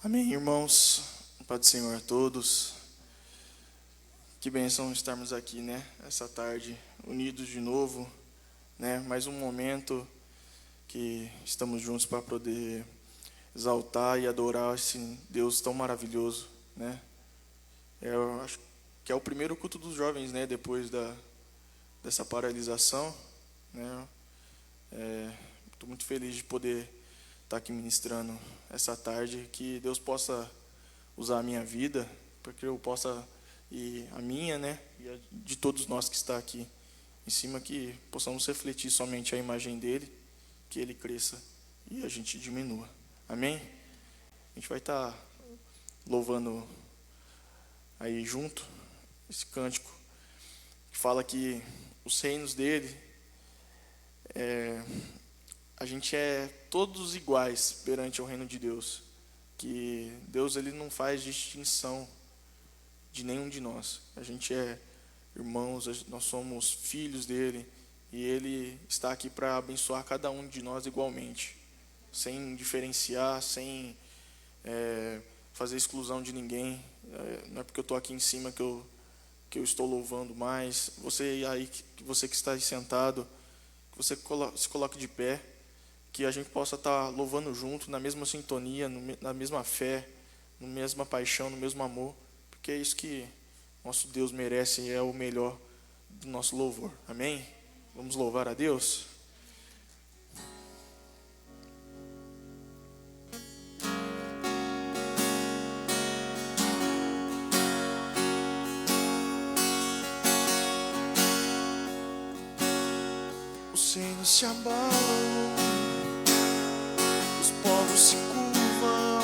Amém, irmãos. Paz do Senhor a todos. Que bênção estarmos aqui, né? Essa tarde, unidos de novo, né? Mais um momento que estamos juntos para poder exaltar e adorar esse Deus tão maravilhoso, né? Eu acho que é o primeiro culto dos jovens, né? Depois dessa paralisação, né? Estou muito feliz de poder estar aqui ministrando essa tarde, que Deus possa usar a minha vida, para que eu possa, e a minha, né, e a de todos nós que está aqui em cima, que possamos refletir somente a imagem dele, que ele cresça e a gente diminua. Amém? A gente vai estar louvando aí junto esse cântico que fala que os reinos dele, a gente é todos iguais perante o reino de Deus, que Deus ele não faz distinção de nenhum de nós. A gente é irmãos, nós somos filhos dele, e ele está aqui para abençoar cada um de nós igualmente, sem diferenciar, sem fazer exclusão de ninguém. Não é porque eu estou aqui em cima que eu estou louvando mais. Você aí, você que está aí sentado, que você se coloque de pé, que a gente possa estar louvando junto, na mesma sintonia, na mesma fé, na mesma paixão, no mesmo amor, porque é isso que nosso Deus merece e é o melhor do nosso louvor. Amém? Vamos louvar a Deus? Os reinos se abalam, os povos se curvam,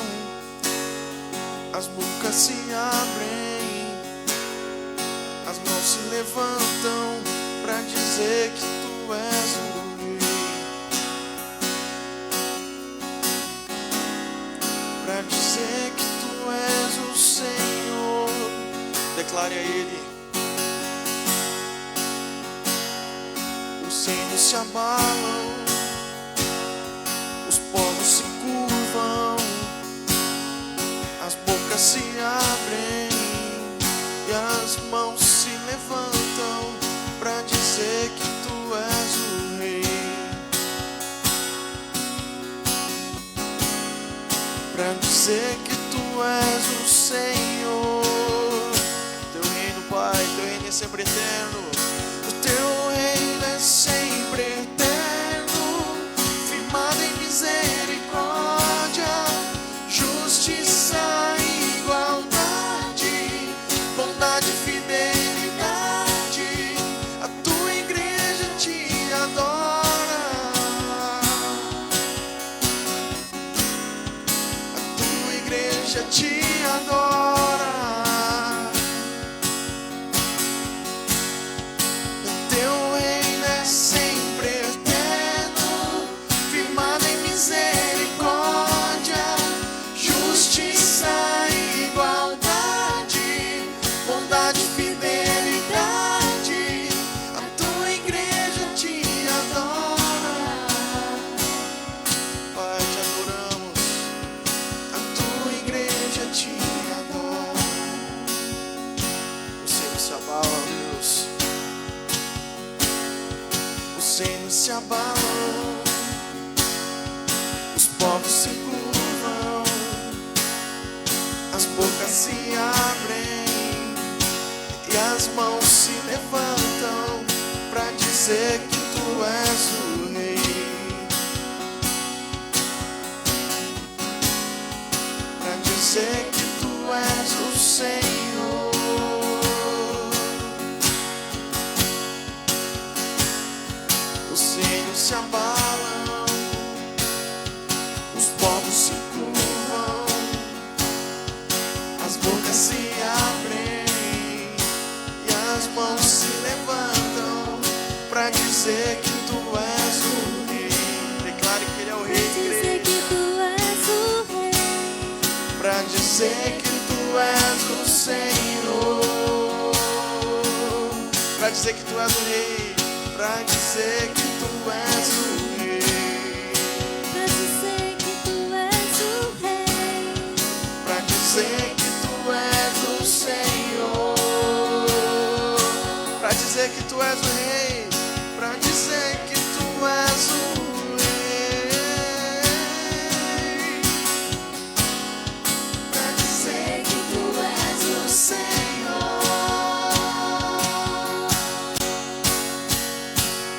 as bocas se abrem, as mãos se levantam para dizer que tu és o rei, para dizer que tu és o Senhor. Declare a Ele. Os reinos se abalam, os povos se curvam, as bocas se abrem e as mãos se levantam para dizer que tu és o rei, para dizer que tu és o Senhor. Teu reino, Pai, teu reino é sempre eterno. O teu reino é sempre eterno, firmado em misericórdia, justiça e igualdade, bondade e fidelidade. A tua igreja te adora, a tua igreja te adora. Se abalam, os povos se curvam, as bocas se abrem e as mãos se levantam para dizer que tu és o rei, para dizer que tu és o Senhor. Os reinos se abalam, os povos se curvam, as bocas se abrem e as mãos se levantam para dizer que tu és o rei. Declare que ele é o rei, igreja. Para dizer que tu és o Senhor, para dizer que tu és o rei, para dizer que tu és o rei, pra dizer que tu és o rei, dizer que tu és o rei, pra dizer que tu és o rei, pra dizer que tu és o Senhor.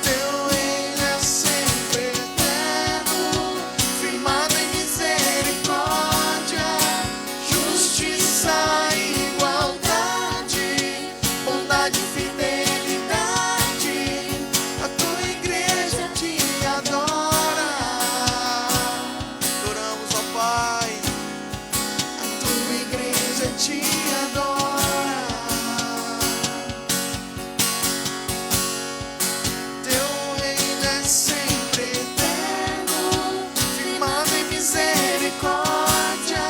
Teu reino é sempre eterno, firmado em misericórdia, justiça e igualdade, bondade e fidelidade. A tua igreja te adora. Adoramos, ó Pai. A tua igreja te adora. Teu reino é sempre eterno, firmado em misericórdia,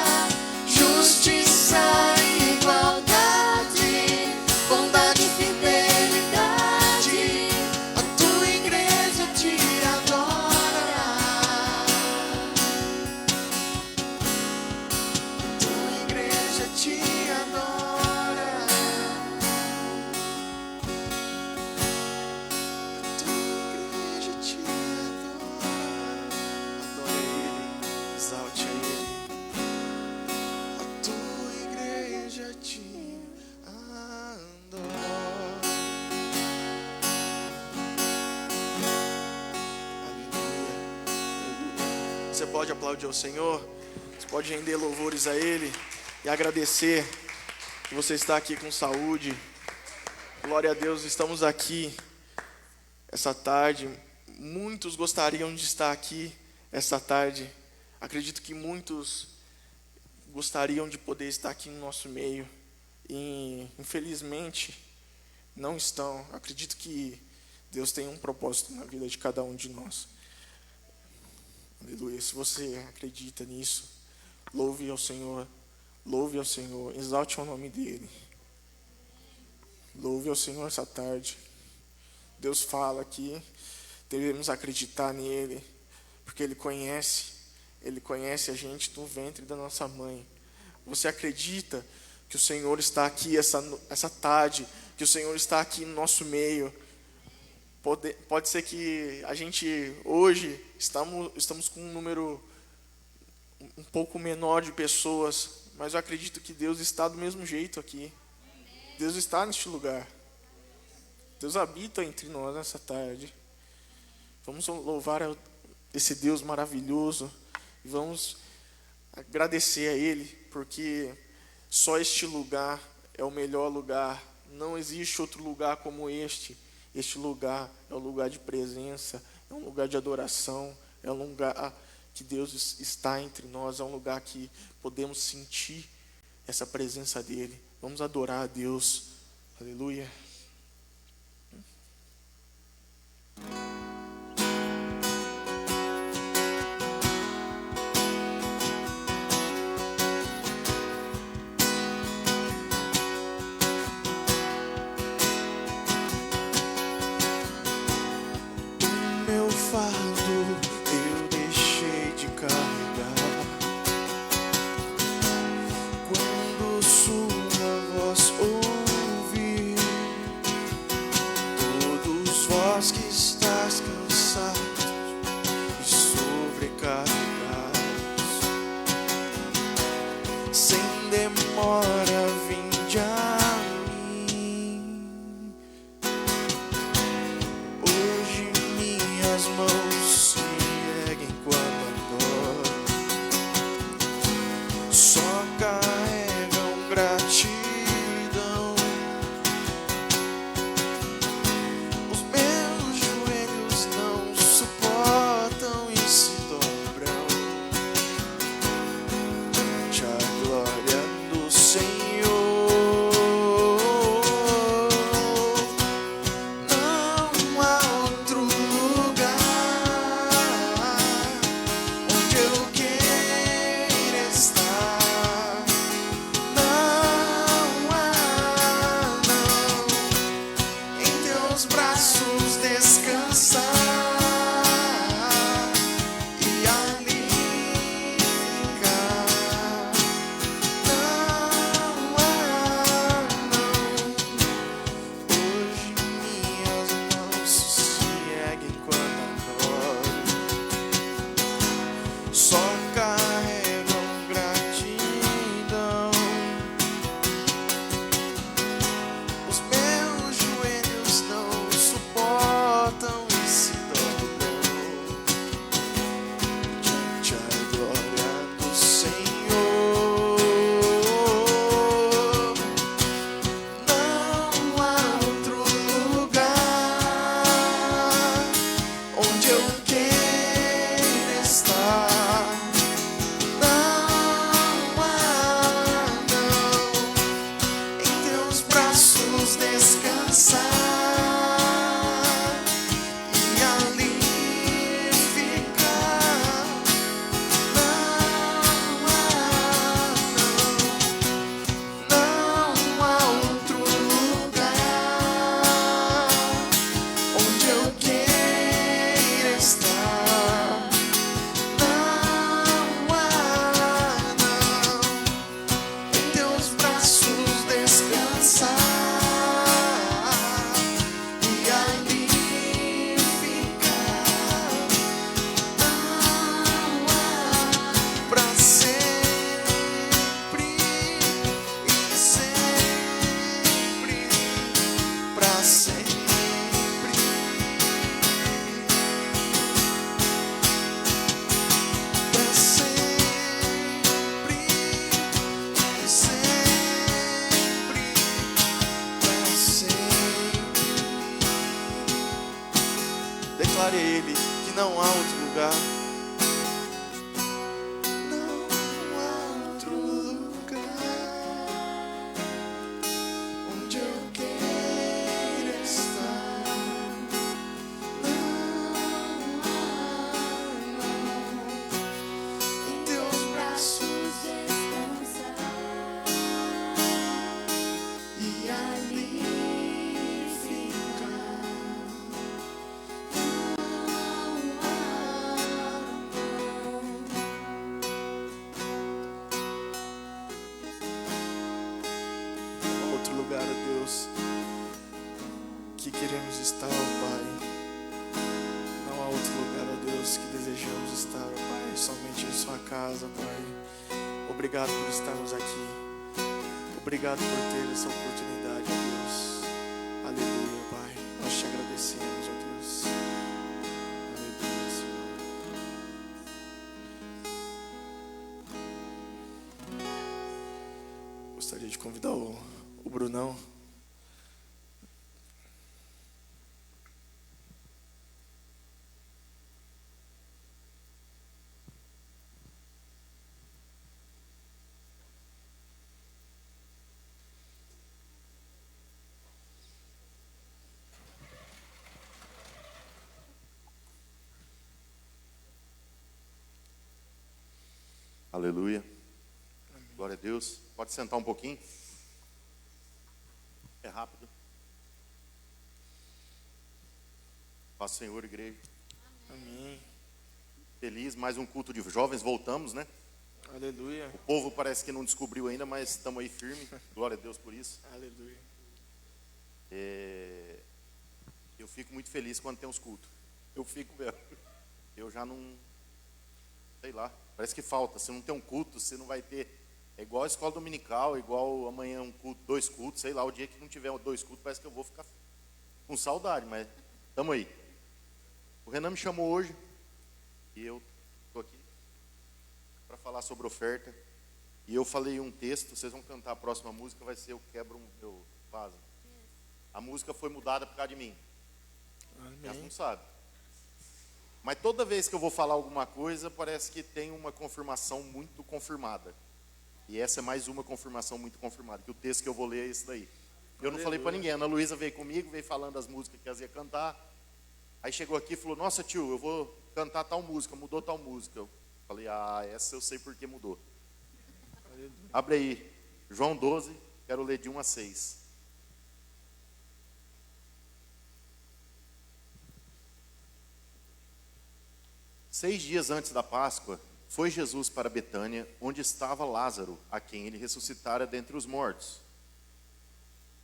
justiça e igualdade, bondade e fidelidade. A tua igreja te adora. A tua igreja te adora. A tua igreja te adora. Adore Ele, exalte a Ele. A tua igreja te adora. Aleluia, aleluia. Você pode aplaudir ao Senhor, você pode render louvores a Ele e agradecer que você está aqui com saúde. Glória a Deus, estamos aqui essa tarde. Muitos gostariam de estar aqui essa tarde. Acredito que muitos gostariam de poder estar aqui no nosso meio e infelizmente não estão. Acredito que Deus tem um propósito na vida de cada um de nós. Aleluia. Se você acredita nisso, louve ao Senhor, exalte o nome dEle. Louve ao Senhor essa tarde. Deus fala que devemos acreditar nele, porque Ele conhece a gente do ventre da nossa mãe. Você acredita que o Senhor está aqui essa tarde, que o Senhor está aqui no nosso meio? Pode ser que a gente hoje estamos com um número um pouco menor de pessoas, mas eu acredito que Deus está do mesmo jeito aqui. Deus está neste lugar. Deus habita entre nós nessa tarde. Vamos louvar esse Deus maravilhoso e vamos agradecer a Ele, porque só este lugar é o melhor lugar. Não existe outro lugar como este. Este lugar é um lugar de presença, é um lugar de adoração, é um lugar que Deus está entre nós, é um lugar que podemos sentir essa presença dEle. Vamos adorar a Deus. Aleluia. Meu fardo eu deixei de carregar quando sua voz ouvi. Todos vós que estáis cansados e sobrecarregados, sem demora vinde a mim. Hoje minhas mãos se erguem quando adoro, só carregam gratidão. Os meus joelhos declare a Ele que não há outro lugar. Não há outro lugar onde eu queira estar. Em teus braços descansar e ali ficar. Outro lugar, ó Deus, que queremos estar, ó Pai. Não há outro lugar, ó Deus, que desejamos estar, ó Pai, somente em Sua casa, Pai. Obrigado por estarmos aqui. Obrigado por ter essa oportunidade, ó Deus. Aleluia, Pai. Nós te agradecemos, ó Deus. Aleluia, Senhor. Gostaria de convidar o Brunão. Aleluia. Glória a Deus. Pode sentar um pouquinho. É rápido. Paz do Senhor, igreja. Amém. Feliz, mais um culto de jovens, voltamos, né? Aleluia. O povo parece que não descobriu ainda, mas estamos aí firme. Glória a Deus por isso. Aleluia. Eu fico muito feliz quando tem os cultos. Eu fico mesmo. Eu já não... Sei lá, parece que falta. Se não tem um culto, você não vai ter... É igual a escola dominical, igual amanhã um culto, 2 cultos, sei lá, o dia que não tiver 2 cultos, parece que eu vou ficar com saudade, mas estamos aí. O Renan me chamou hoje e eu estou aqui para falar sobre oferta. E eu falei um texto, vocês vão cantar a próxima música, vai ser Eu Quebro o Meu Vaso. A música foi mudada por causa de mim. Elas não sabem. Mas toda vez que eu vou falar alguma coisa, parece que tem uma confirmação muito confirmada. E essa é mais uma confirmação muito confirmada, que o texto que eu vou ler é esse daí. Eu não falei para ninguém, a Ana Luísa veio comigo, veio falando as músicas que elas iam cantar. Aí chegou aqui e falou, nossa tio, eu vou cantar tal música, mudou tal música. Eu falei, essa eu sei por que mudou. Abre aí, João 12, quero ler de 1 a 6. Seis dias antes da Páscoa, foi Jesus para Betânia, onde estava Lázaro, a quem ele ressuscitara dentre os mortos.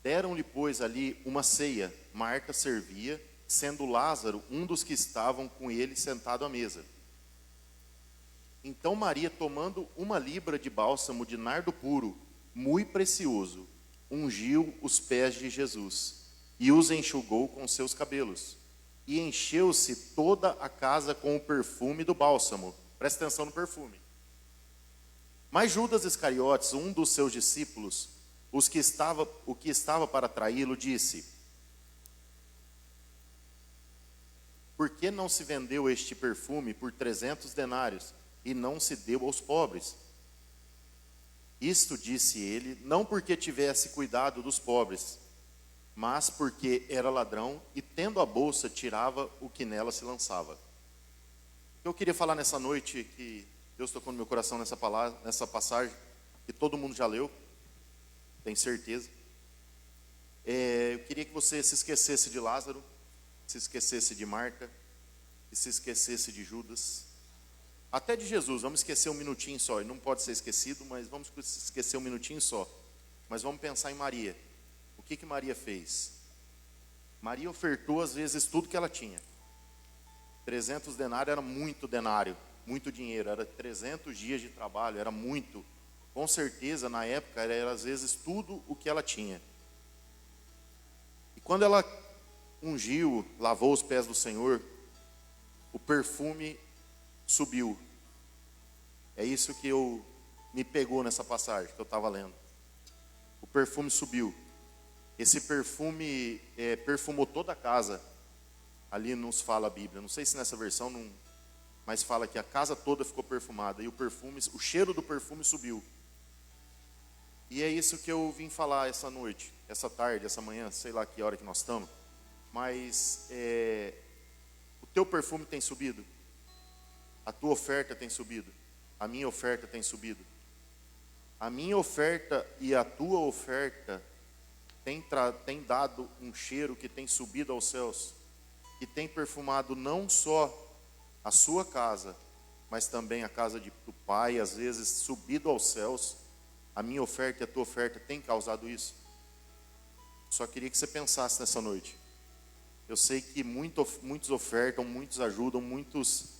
Deram-lhe, pois, ali uma ceia. Marta servia, sendo Lázaro um dos que estavam com ele sentado à mesa. Então Maria, tomando uma libra de bálsamo de nardo puro, muito precioso, ungiu os pés de Jesus e os enxugou com seus cabelos. E encheu-se toda a casa com o perfume do bálsamo. Presta atenção no perfume. Mas Judas Iscariotes, um dos seus discípulos, o que estava para traí-lo, disse: por que não se vendeu este perfume por 300 denários e não se deu aos pobres? Isto disse ele, não porque tivesse cuidado dos pobres, mas porque era ladrão e, tendo a bolsa, tirava o que nela se lançava. Eu queria falar nessa noite, que Deus tocou no meu coração nessa palavra, nessa passagem, que todo mundo já leu, tenho certeza. Eu queria que você se esquecesse de Lázaro, se esquecesse de Marta, e se esquecesse de Judas, até de Jesus. Vamos esquecer um minutinho só, ele não pode ser esquecido, mas vamos esquecer um minutinho só. Mas vamos pensar em Maria. O que Maria fez? Maria ofertou às vezes tudo que ela tinha. 300 denários era muito denário, muito dinheiro, era 300 dias de trabalho, era muito. Com certeza, na época, era às vezes tudo o que ela tinha. E quando ela ungiu, lavou os pés do Senhor, o perfume subiu. É isso que me pegou nessa passagem que eu estava lendo. O perfume subiu. Esse perfume perfumou toda a casa. ali nos fala a Bíblia, não sei se nessa versão, não, mas fala que a casa toda ficou perfumada e o cheiro do perfume subiu. E é isso que eu vim falar essa noite, essa tarde, essa manhã, sei lá que hora que nós estamos, mas o teu perfume tem subido, a tua oferta tem subido, a minha oferta tem subido. A minha oferta e a tua oferta tem dado um cheiro que tem subido aos céus, que tem perfumado não só a sua casa, mas também a casa do Pai, às vezes subido aos céus. A minha oferta e a tua oferta tem causado isso. Só queria que você pensasse nessa noite. Eu sei que muitos ofertam, muitos ajudam, muitos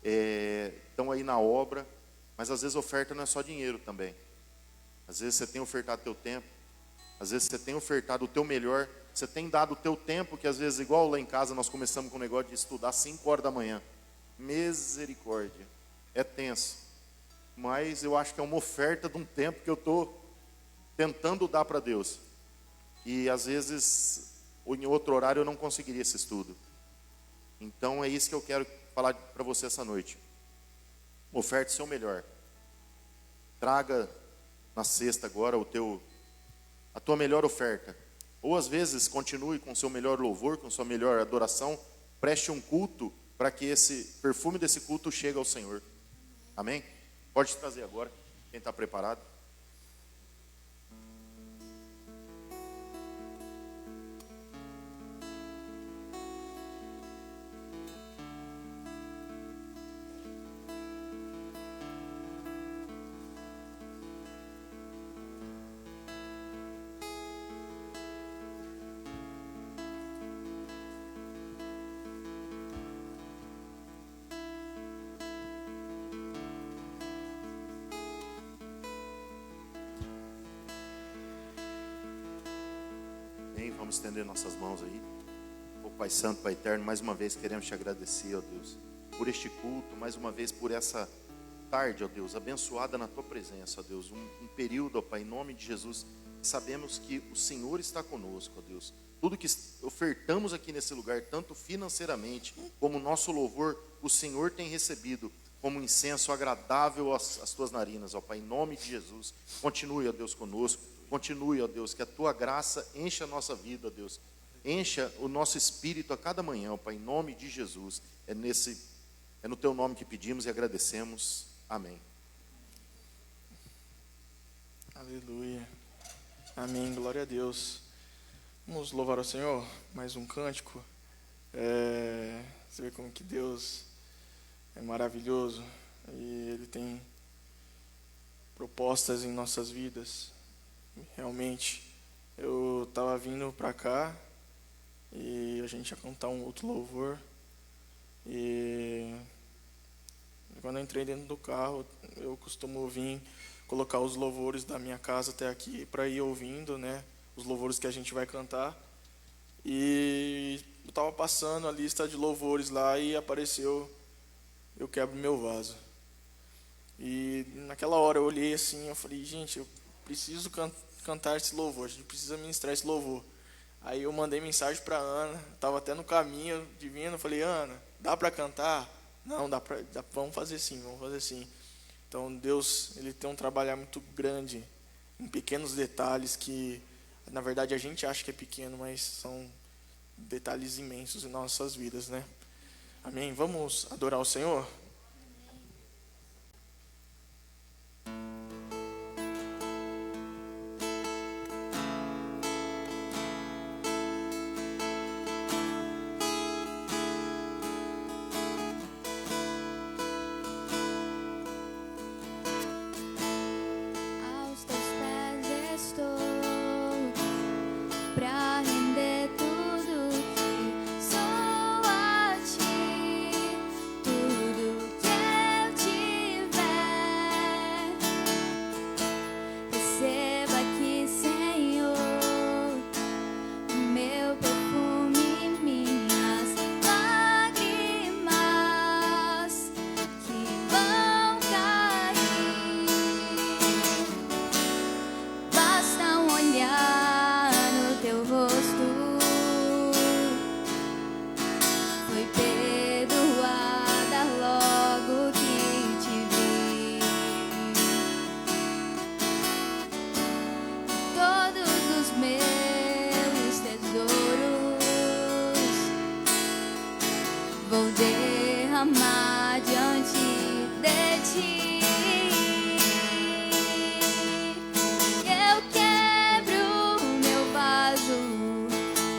estão aí na obra, mas às vezes oferta não é só dinheiro também. Às vezes você tem ofertado teu tempo, às vezes você tem ofertado o teu melhor, você tem dado o teu tempo, que às vezes, igual lá em casa, nós começamos com o negócio de estudar às 5 horas da manhã. Misericórdia, é tenso. Mas eu acho que é uma oferta de um tempo que eu estou tentando dar para Deus. E às vezes, ou em outro horário, eu não conseguiria esse estudo. Então é isso que eu quero falar para você essa noite. Oferte o seu melhor. Traga na sexta agora a tua melhor oferta. Ou às vezes continue com o seu melhor louvor, com a sua melhor adoração. Preste um culto para que esse perfume desse culto chegue ao Senhor. Amém? Pode trazer agora, quem está preparado. Vamos estender nossas mãos aí. Ô Pai Santo, Pai Eterno, mais uma vez queremos te agradecer, ó Deus, por este culto, mais uma vez por essa tarde, ó Deus, abençoada na tua presença, ó Deus, um período, ó Pai, em nome de Jesus, sabemos que o Senhor está conosco, ó Deus. Tudo que ofertamos aqui nesse lugar, tanto financeiramente como o nosso louvor, o Senhor tem recebido como um incenso agradável às tuas narinas, ó Pai, em nome de Jesus. Continue, ó Deus, conosco. Continue, ó Deus, que a tua graça encha a nossa vida, ó Deus. Encha o nosso espírito a cada manhã, ó Pai, em nome de Jesus. É no teu nome que pedimos e agradecemos. Amém. Aleluia. Amém. Glória a Deus. Vamos louvar ao Senhor. Mais um cântico. Você vê como que Deus é maravilhoso. E Ele tem propostas em nossas vidas. Realmente, eu estava vindo para cá e a gente ia cantar um outro louvor. E quando eu entrei dentro do carro, eu costumo vir colocar os louvores da minha casa até aqui para ir ouvindo, né, os louvores que a gente vai cantar. E eu estava passando a lista de louvores lá e apareceu Eu Quebro Meu Vaso. E naquela hora eu olhei assim, eu falei, gente, eu preciso cantar esse louvor, a gente precisa ministrar esse louvor. Aí eu mandei mensagem para Ana, estava até no caminho de vindo, eu falei, Ana, dá para cantar? Não, vamos fazer sim, vamos fazer sim. Então Deus, Ele tem um trabalho muito grande em pequenos detalhes que, na verdade, a gente acha que é pequeno, mas são detalhes imensos em nossas vidas, né? Amém? Vamos adorar o Senhor? Tudo derramar diante de ti. Eu quebro meu vaso,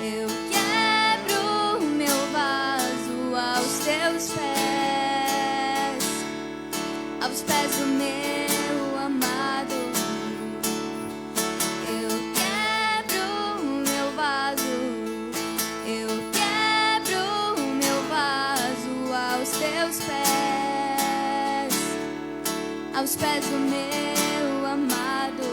eu quebro meu vaso aos teus pés do meu amado. Eu quebro meu vaso, eu quebro meu vaso aos teus pés do meu amado.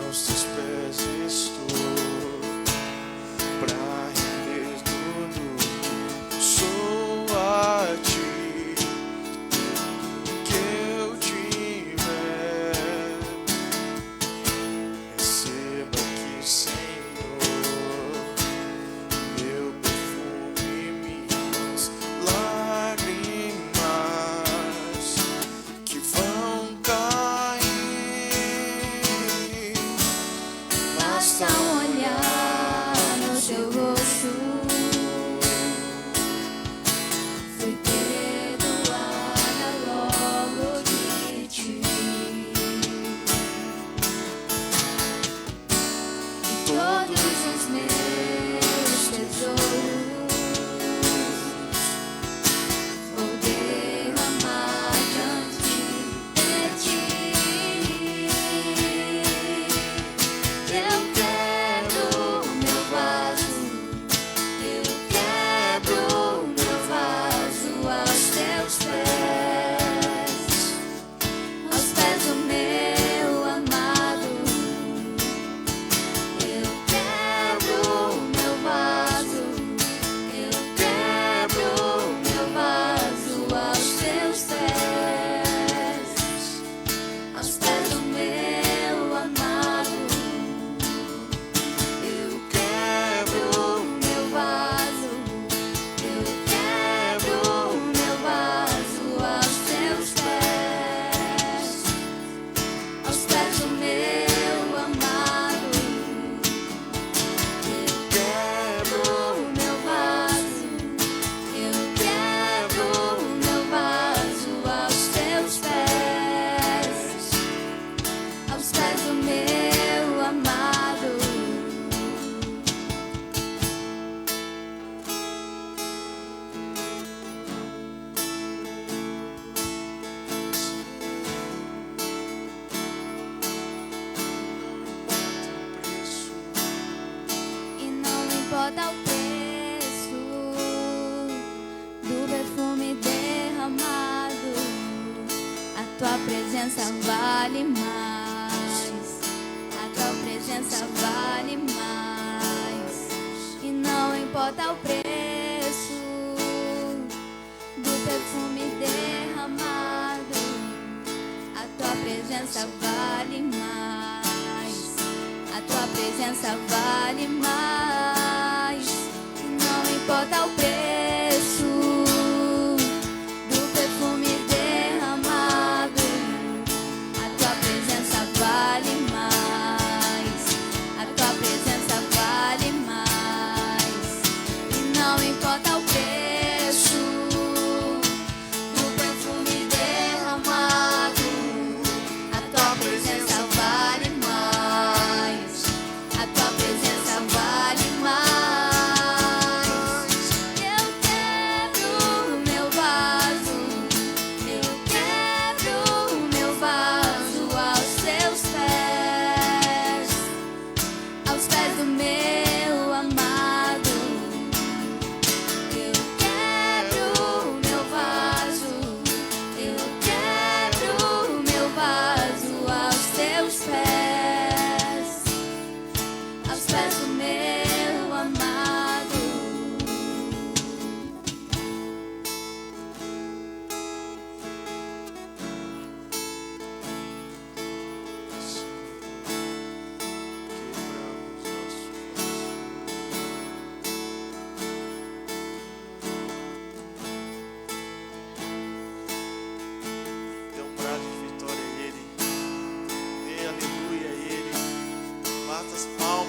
Aos teus pés estou, pra render tudo sou a ti, que eu tiver. Receba aqui, Senhor, meu perfume, minhas lágrimas que vão cair. Basta um olhar no teu rosto, fui perdoada logo de ti. E todos os meus tesouros vou derramar diante de ti. Eu quebro meu vaso, eu quebro meu vaso aos teus pés do meu amado. Eu quebro meu vaso, eu quebro meu vaso aos teus pés do meu amado. Eu quebro meu vaso, eu quebro meu vaso aos teus pés do meu amado. Eu quebro meu vaso, eu quebro meu vaso aos teus pés do meu amado. E não importa o preço do perfume derramado, a tua presença vale mais, a tua presença vale mais. E não importa o preço do perfume derramado, a tua presença vale mais, a tua presença vale mais. E não importa o preço do perfume derramado, a tua presença vale mais, a tua presença vale mais. E não importa o preço do perfume derramado, a tua presença vale mais, a tua presença vale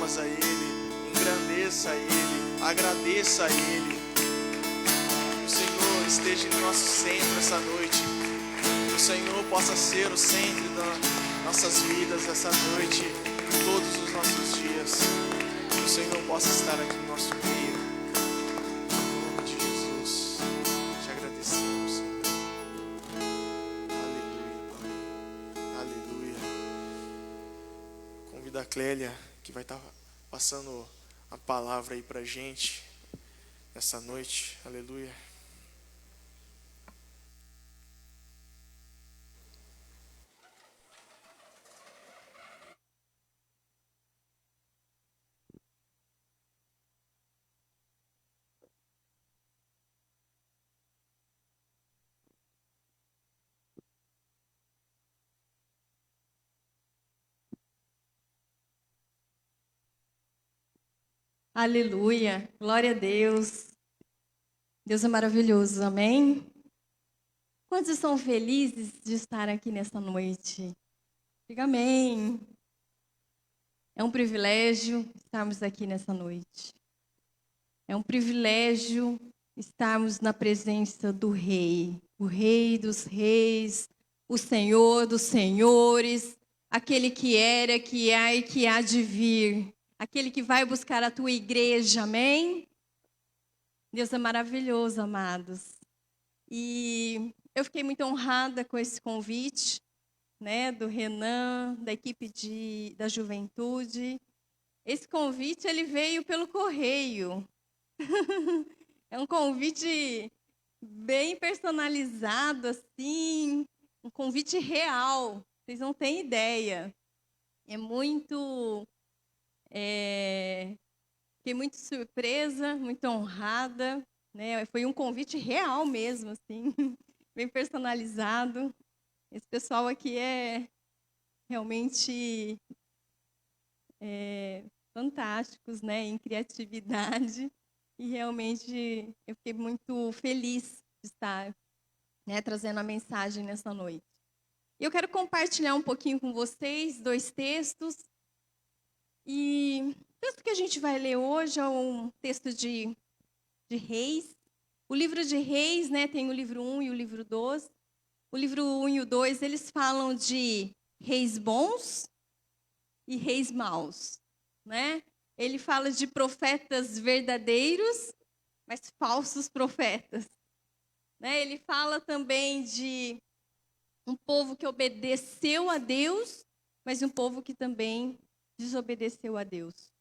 palmas a Ele, engrandeça a Ele, agradeça a Ele. O Senhor esteja em nosso centro essa noite. O Senhor possa ser o centro das nossas vidas essa noite, todos os nossos dias. O Senhor possa estar aqui no nosso meio. Em nome de Jesus, te agradecemos, Senhor. Aleluia, Pai. Aleluia. Convido a Clélia, que vai estar passando a palavra aí pra gente essa noite. Aleluia. Aleluia, glória a Deus. Deus é maravilhoso, amém? Quantos estão felizes de estar aqui nessa noite? Diga amém. É um privilégio estarmos aqui nessa noite. É um privilégio estarmos na presença do Rei, o Rei dos Reis, o Senhor dos Senhores, aquele que era, que há e que há de vir. Aquele que vai buscar a tua igreja, amém? Deus é maravilhoso, amados. E eu fiquei muito honrada com esse convite, né, do Renan, da equipe da juventude. Esse convite, ele veio pelo correio. É um convite bem personalizado, assim, um convite real. Vocês não têm ideia. É muito... Fiquei muito surpresa, muito honrada, né? Foi um convite real mesmo, assim, bem personalizado. Esse pessoal aqui é realmente fantásticos, né? Em criatividade. E realmente eu fiquei muito feliz de estar, né, trazendo a mensagem nessa noite. E eu quero compartilhar um pouquinho com vocês 2 textos. E o texto que a gente vai ler hoje é um texto de Reis. O livro de Reis, né, tem o livro 1 e o livro 2. O livro 1 e o 2, eles falam de reis bons e reis maus, né? Ele fala de profetas verdadeiros, mas falsos profetas, né? Ele fala também de um povo que obedeceu a Deus, mas um povo que também desobedeceu a Deus.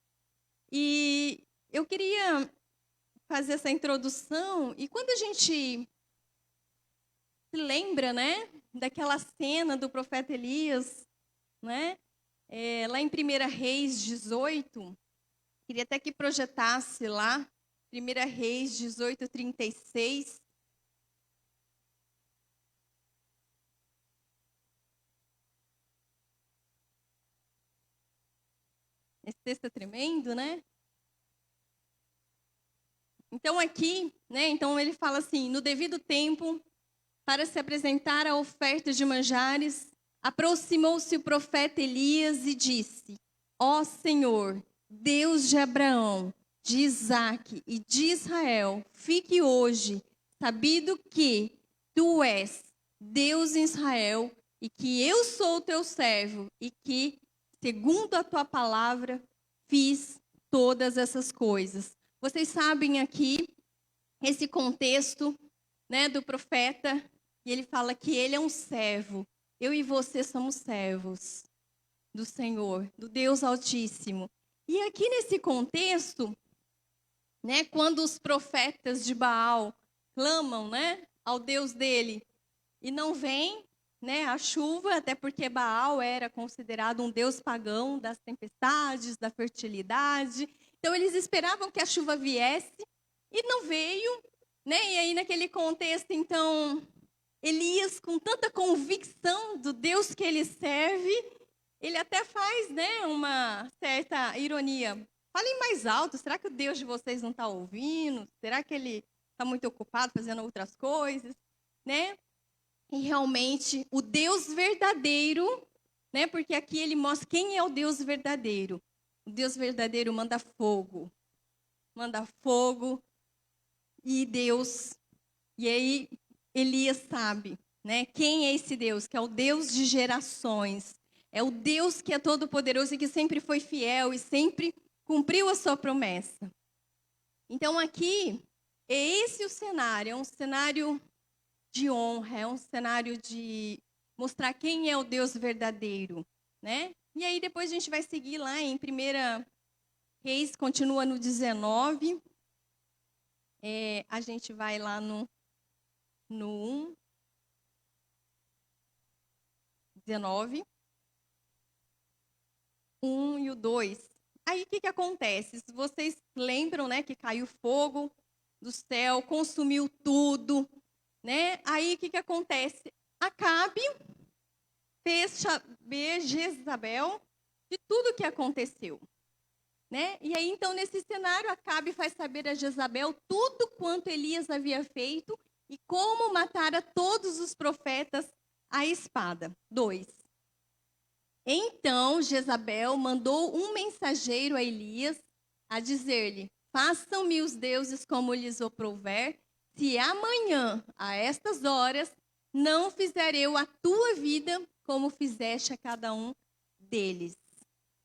E eu queria fazer essa introdução, e quando a gente se lembra, né, daquela cena do profeta Elias, né, lá em 1 Reis 18, queria até que projetasse lá, 1 Reis 18, 36. Esse texto é tremendo, né? Então aqui, né, então ele fala assim, no devido tempo, para se apresentar a oferta de manjares, aproximou-se o profeta Elias e disse, ó Senhor, Deus de Abraão, de Isaque e de Israel, fique hoje sabido que tu és Deus em Israel e que eu sou teu servo e que, segundo a tua palavra, fiz todas essas coisas. Vocês sabem aqui esse contexto, né, do profeta, e ele fala que ele é um servo. Eu e você somos servos do Senhor, do Deus Altíssimo. E aqui nesse contexto, né, quando os profetas de Baal clamam, né, ao Deus dele e não vem, né, a chuva, até porque Baal era considerado um deus pagão das tempestades, da fertilidade. Então eles esperavam que a chuva viesse e não veio, né? E aí naquele contexto, então, Elias, com tanta convicção do Deus que ele serve, ele até faz, né, uma certa ironia. Falem mais alto, será que o Deus de vocês não está ouvindo? Será que ele está muito ocupado fazendo outras coisas? Né? E realmente, o Deus verdadeiro, né, porque aqui ele mostra quem é o Deus verdadeiro. o Deus verdadeiro manda fogo. Manda fogo e aí Elias sabe, né? Quem é esse Deus? Que é o Deus de gerações. É o Deus que é todo-poderoso e que sempre foi fiel e sempre cumpriu a sua promessa. Então aqui, é esse o cenário, é um cenário de honra, é um cenário de mostrar quem é o Deus verdadeiro, né? E aí depois a gente vai seguir lá em 1 Reis, continua no 19. A gente vai lá no 1, 19. 1 e o 2. Aí o que acontece? Se vocês lembram, né, que caiu fogo do céu, consumiu tudo, né? Aí o que acontece? Acabe fez saber Jezabel de tudo o que aconteceu, né? E aí então nesse cenário Acabe faz saber a Jezabel tudo quanto Elias havia feito e como matara todos os profetas à espada. 2. Então Jezabel mandou um mensageiro a Elias a dizer-lhe: façam-me os deuses como lhes aprouver, se amanhã, a estas horas, não fizer eu a tua vida como fizeste a cada um deles.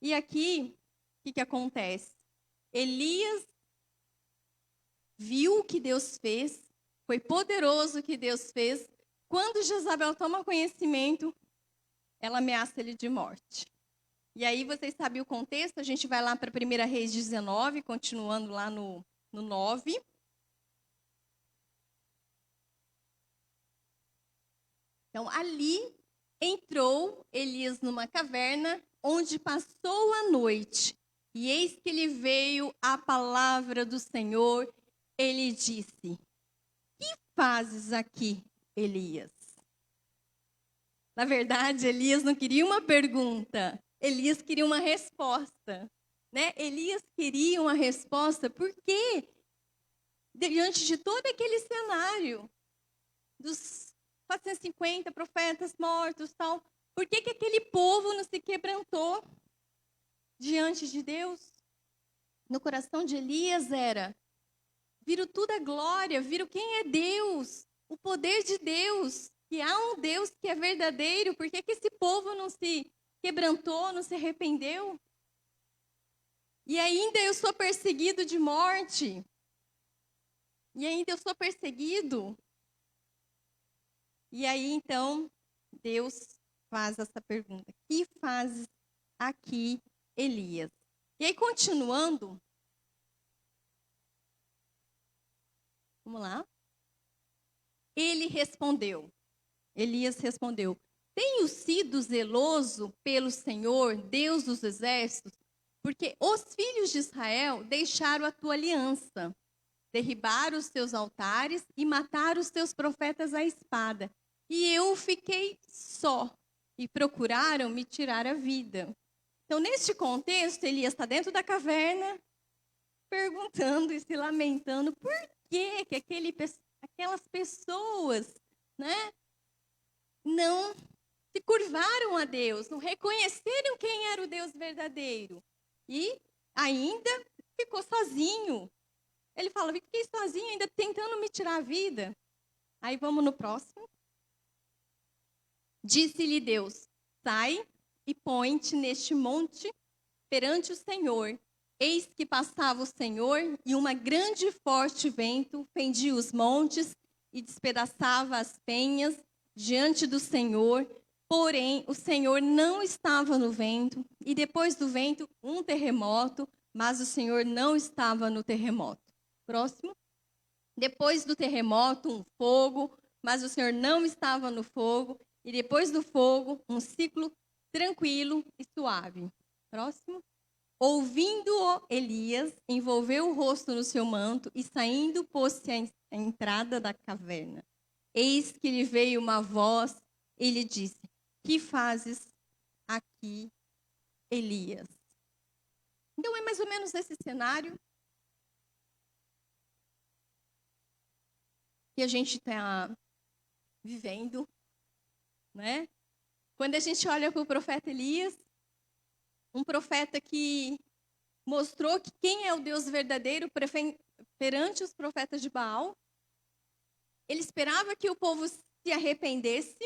E aqui, o que acontece? Elias viu o que Deus fez, foi poderoso o que Deus fez. Quando Jezabel toma conhecimento, ela ameaça ele de morte. E aí, vocês sabem o contexto, a gente vai lá para 1 Reis 19, continuando lá no 9. Então, ali entrou Elias numa caverna, onde passou a noite. E eis que lhe veio a palavra do Senhor. Ele disse: que fazes aqui, Elias? Na verdade, Elias não queria uma pergunta. Elias queria uma resposta, né? Elias queria uma resposta porque, diante de todo aquele cenário dos 450 profetas mortos, tal, por que aquele povo não se quebrantou diante de Deus? No coração de Elias viram toda a glória, viram quem é Deus, o poder de Deus, que há um Deus que é verdadeiro. Por que esse povo não se quebrantou, não se arrependeu? E ainda eu sou perseguido de morte. E ainda eu sou perseguido. E aí, então, Deus faz essa pergunta: que fazes aqui, Elias? E aí, continuando, vamos lá. Elias respondeu: tenho sido zeloso pelo Senhor, Deus dos exércitos, porque os filhos de Israel deixaram a tua aliança, derribaram os teus altares e mataram os teus profetas à espada. E eu fiquei só, e procuraram me tirar a vida. Então, neste contexto, Elias está dentro da caverna, perguntando e se lamentando por que aquelas pessoas, né, não se curvaram a Deus, não reconheceram quem era o Deus verdadeiro. E ainda ficou sozinho. Ele fala: fiquei sozinho, ainda tentando me tirar a vida. Aí vamos no próximo. Disse-lhe Deus: sai e põe-te neste monte perante o Senhor. Eis que passava o Senhor, e uma grande e forte vento fendia os montes e despedaçava as penhas diante do Senhor. Porém, o Senhor não estava no vento, e depois do vento, um terremoto, mas o Senhor não estava no terremoto. Próximo. Depois do terremoto, um fogo, mas o Senhor não estava no fogo. E depois do fogo, um ciclo tranquilo e suave. Próximo. Ouvindo-o, Elias envolveu o rosto no seu manto e saindo pôs-se à entrada da caverna. Eis que lhe veio uma voz e lhe disse: que fazes aqui, Elias? Então é mais ou menos esse cenário que a gente está vivendo, né? Quando a gente olha para o profeta Elias, um profeta que mostrou que quem é o Deus verdadeiro perante os profetas de Baal. Ele esperava que o povo se arrependesse,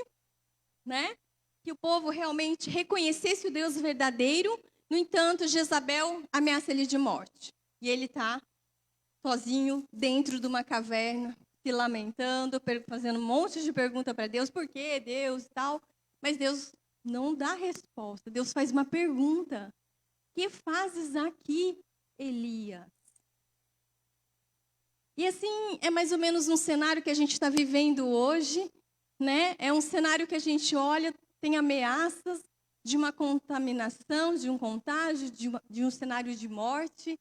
né? Que o povo realmente reconhecesse o Deus verdadeiro. No entanto, Jezabel ameaça ele de morte. E ele está sozinho dentro de uma caverna, se lamentando, fazendo um monte de pergunta para Deus. Por que Deus e tal? Mas Deus não dá resposta. Deus faz uma pergunta. Que fazes aqui, Elias? E assim, é mais ou menos um cenário que a gente está vivendo hoje, né? É um cenário que a gente olha, tem ameaças de uma contaminação, de um contágio, de um cenário de morte.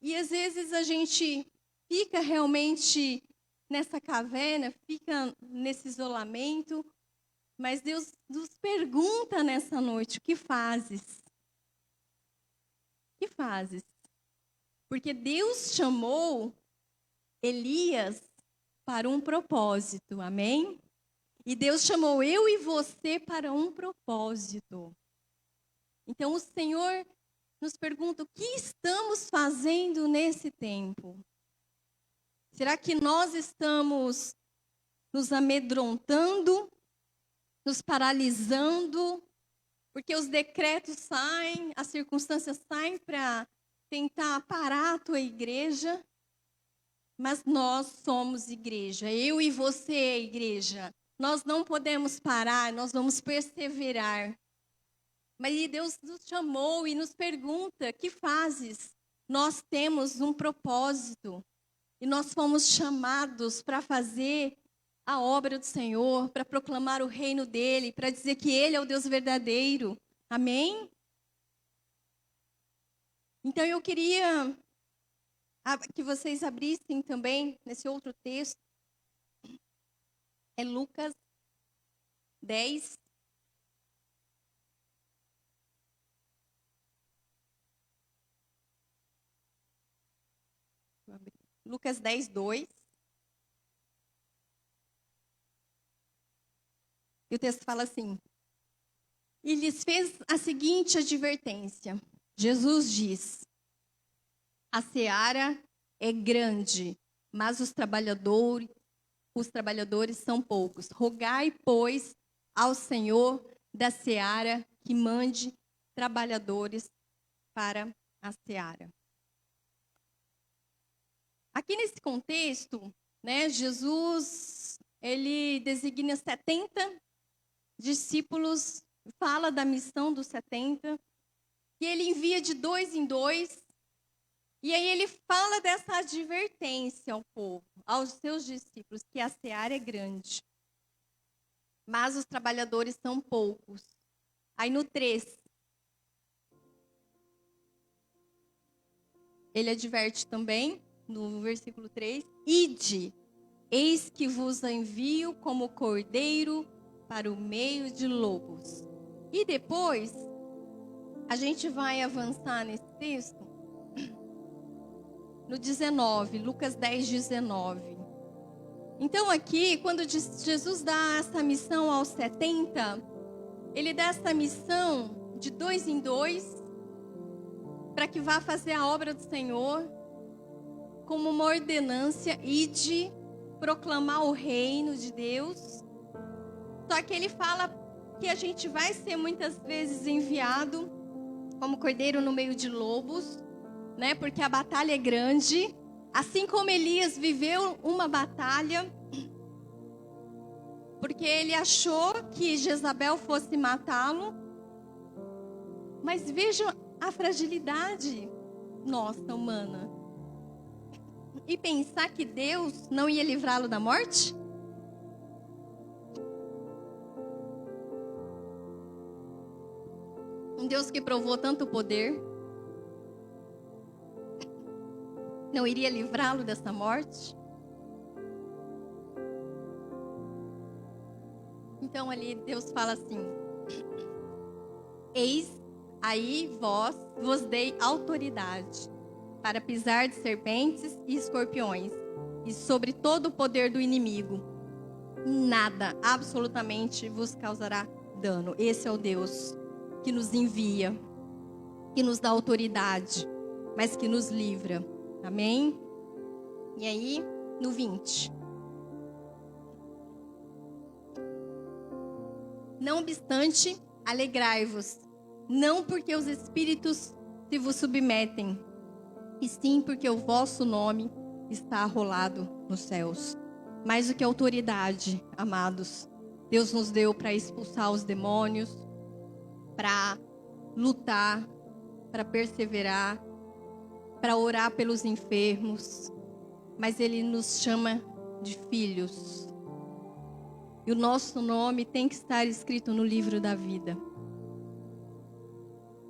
E às vezes a gente fica realmente nessa caverna, fica nesse isolamento, mas Deus nos pergunta nessa noite: o que fazes? O que fazes? Porque Deus chamou Elias para um propósito, amém? E Deus chamou eu e você para um propósito. Então o Senhor nos pergunta: o que estamos fazendo nesse tempo? Será que nós estamos nos amedrontando, nos paralisando, porque os decretos saem, as circunstâncias saem para tentar parar a tua igreja? Mas nós somos igreja, eu e você é igreja. Nós não podemos parar, nós vamos perseverar. Mas Deus nos chamou e nos pergunta: que fazes? Nós temos um propósito. E nós fomos chamados para fazer a obra do Senhor, para proclamar o reino dele, para dizer que ele é o Deus verdadeiro. Amém? Então eu queria que vocês abrissem também nesse outro texto. É Lucas 10. Lucas 10, 2. E o texto fala assim: e lhes fez a seguinte advertência. Jesus diz: a seara é grande, mas os trabalhadores são poucos. Rogai, pois, ao Senhor da seara que mande trabalhadores para a seara. Aqui nesse contexto, né, Jesus, ele designa 70 discípulos, fala da missão dos 70, e ele envia de 2 em 2, e aí ele fala dessa advertência ao povo, aos seus discípulos, que a seara é grande, mas os trabalhadores são poucos. Aí no 3, ele adverte também, no versículo 3, ide, eis que vos envio como cordeiro para o meio de lobos. E depois, a gente vai avançar nesse texto, no 19, Lucas 10, 19. Então aqui, quando Jesus dá essa missão aos 70, ele dá essa missão de 2 em 2, para que vá fazer a obra do Senhor, como uma ordenância, e de proclamar o reino de Deus. Só que ele fala que a gente vai ser muitas vezes enviado como cordeiro no meio de lobos, né? Porque a batalha é grande. Assim como Elias viveu uma batalha, porque ele achou que Jezabel fosse matá-lo. Mas vejam a fragilidade nossa, humana. E pensar que Deus não ia livrá-lo da morte? Um Deus que provou tanto poder, não iria livrá-lo dessa morte? Então ali Deus fala assim: eis aí vos dei autoridade para pisar de serpentes e escorpiões, e sobre todo o poder do inimigo. Nada, absolutamente, vos causará dano. Esse é o Deus que nos envia. que nos dá autoridade, mas que nos livra. Amém? E aí, no 20. Não obstante, alegrai-vos, não porque os espíritos se vos submetem, e sim porque o vosso nome está arrolado nos céus. Mais do que autoridade, amados, Deus nos deu para expulsar os demônios, para lutar, para perseverar, para orar pelos enfermos, mas Ele nos chama de filhos. E o nosso nome tem que estar escrito no livro da vida.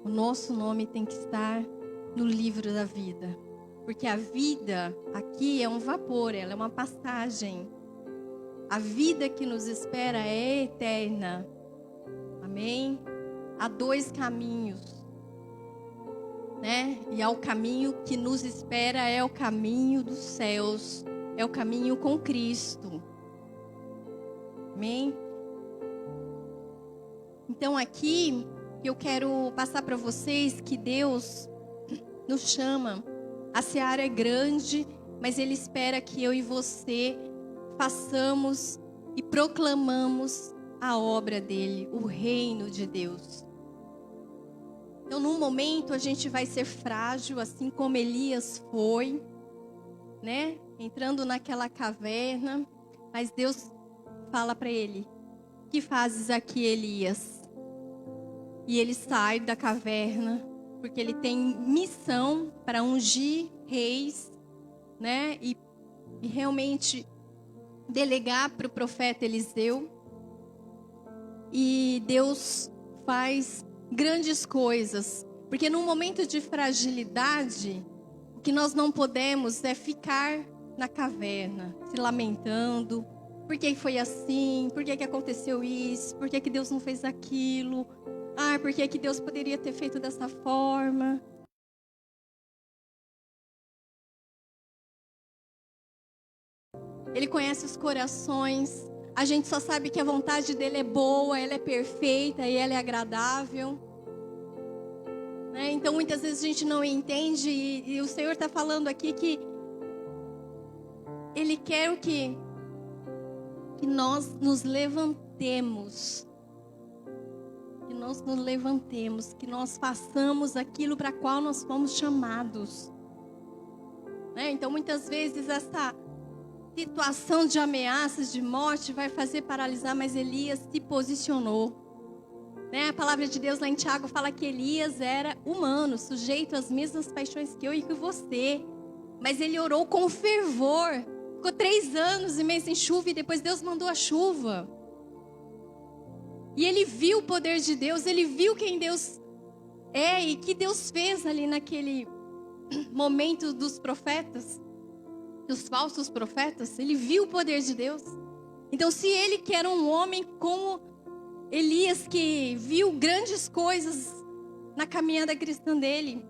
O nosso nome tem que estar no livro da vida. Porque a vida aqui é um vapor, ela é uma passagem. A vida que nos espera é eterna. Amém? Há 2 caminhos, né? E ao caminho que nos espera é o caminho dos céus. É o caminho com Cristo. Amém? Então aqui eu quero passar para vocês que Deus nos chama. A seara é grande, mas Ele espera que eu e você façamos e proclamamos a obra dEle, o reino de Deus. Então, num momento, a gente vai ser frágil, assim como Elias foi, né? Entrando naquela caverna, mas Deus fala para ele: "Que fazes aqui, Elias?" E ele sai da caverna, porque ele tem missão para ungir reis, né? E realmente delegar para o profeta Eliseu. E Deus faz grandes coisas, porque num momento de fragilidade, o que nós não podemos é ficar na caverna, se lamentando. Por que foi assim? Por que aconteceu isso? Por que Deus não fez aquilo? Por que Deus poderia ter feito dessa forma? Ele conhece os corações. A gente só sabe que a vontade dele é boa, ela é perfeita e ela é agradável. Né? Então, muitas vezes a gente não entende e o Senhor está falando aqui que Ele quer que nós nos levantemos. Que nós nos levantemos, que nós façamos aquilo para qual nós fomos chamados. Né? Então, muitas vezes essa situação de ameaças de morte vai fazer paralisar, mas Elias se posicionou. Né? A palavra de Deus lá em Tiago fala que Elias era humano, sujeito às mesmas paixões que eu e que você. Mas ele orou com fervor. Ficou 3 anos e meio sem chuva e depois Deus mandou a chuva. E ele viu o poder de Deus, ele viu quem Deus é e que Deus fez ali naquele momento dos profetas. Dos falsos profetas, ele viu o poder de Deus. Então, se ele, que era um homem como Elias, que viu grandes coisas na caminhada cristã dele,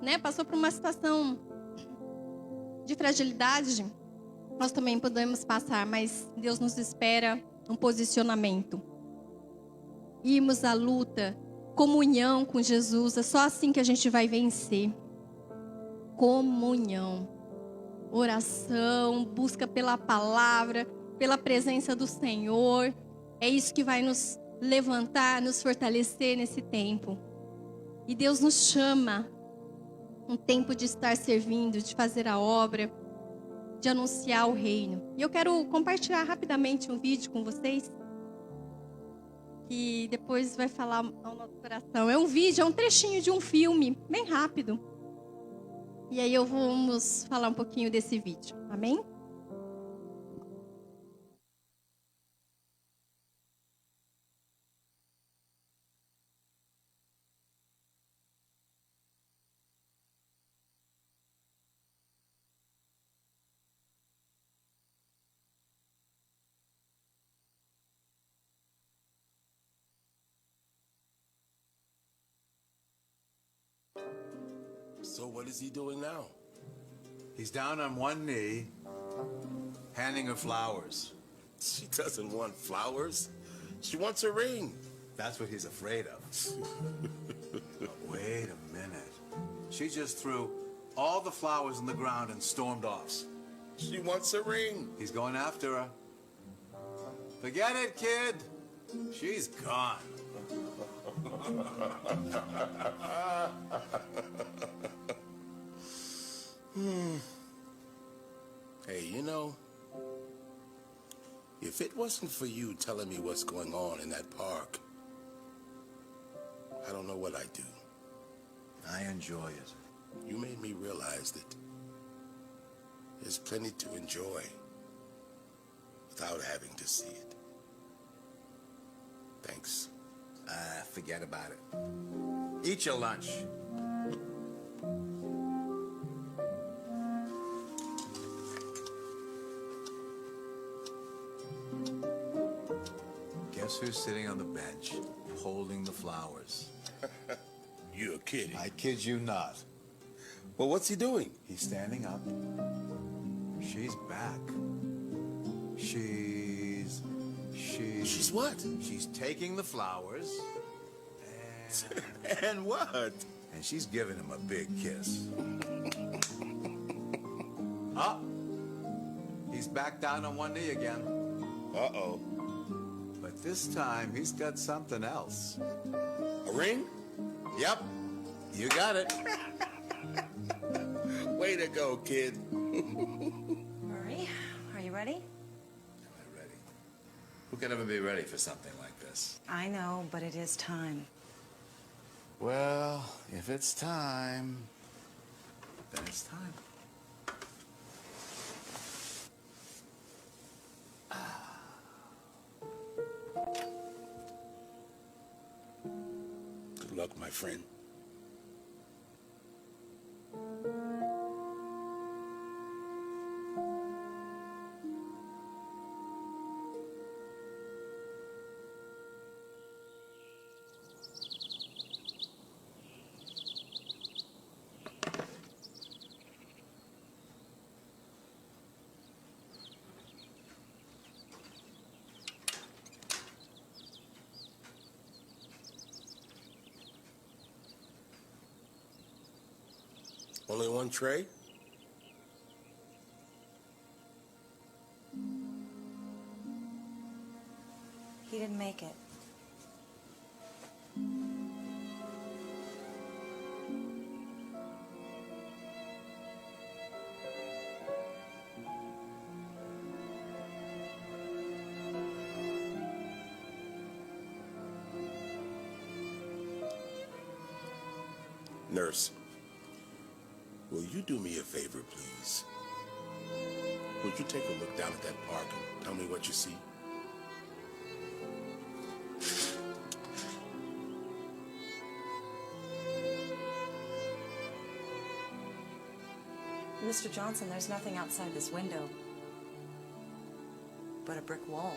né, passou por uma situação de fragilidade, nós também podemos passar, mas Deus nos espera um posicionamento. Irmos à luta, comunhão com Jesus, é só assim que a gente vai vencer. Comunhão. Oração, busca pela palavra, pela presença do Senhor. É isso que vai nos levantar, nos fortalecer nesse tempo. E Deus nos chama um tempo de estar servindo, de fazer a obra, de anunciar o reino. E eu quero compartilhar rapidamente um vídeo com vocês, que depois vai falar ao nosso coração. É um vídeo, é um trechinho de um filme, bem rápido. E aí vamos falar um pouquinho desse vídeo. Amém? So what is he doing now? He's down on one knee, handing her flowers. She doesn't want flowers. She wants a ring. That's what he's afraid of. But wait she just threw all the flowers on the ground and stormed off. She wants a ring. He's going after her. Forget it, kid. She's gone. Hey, you know, if it wasn't for you telling me what's going on in that park, I don't know what I'd do. I enjoy it. You made me realize that there's plenty to enjoy without having to see it. Thanks. Forget about it. Eat your lunch. Guess who's sitting on the bench, holding the flowers? You're kidding. I kid you not. Well, what's he doing? He's standing up. She's back. She's She's what? She's taking the flowers And what? and she's giving him a big kiss. Up. He's back down on one knee again. Uh-oh. But this time he's got something else. A ring? Yep. You got it. Way to go, kid. Murray, are you ready? Am I ready? Who can ever be ready for something like this? I know, but it is time. Well, if it's time, then it's time. Good luck, my friend. Only one tray? He didn't make it. Nurse, will you do me a favor, please? Would you take a look down at that park and tell me what you see? Mr. Johnson, there's nothing outside this window but a brick wall.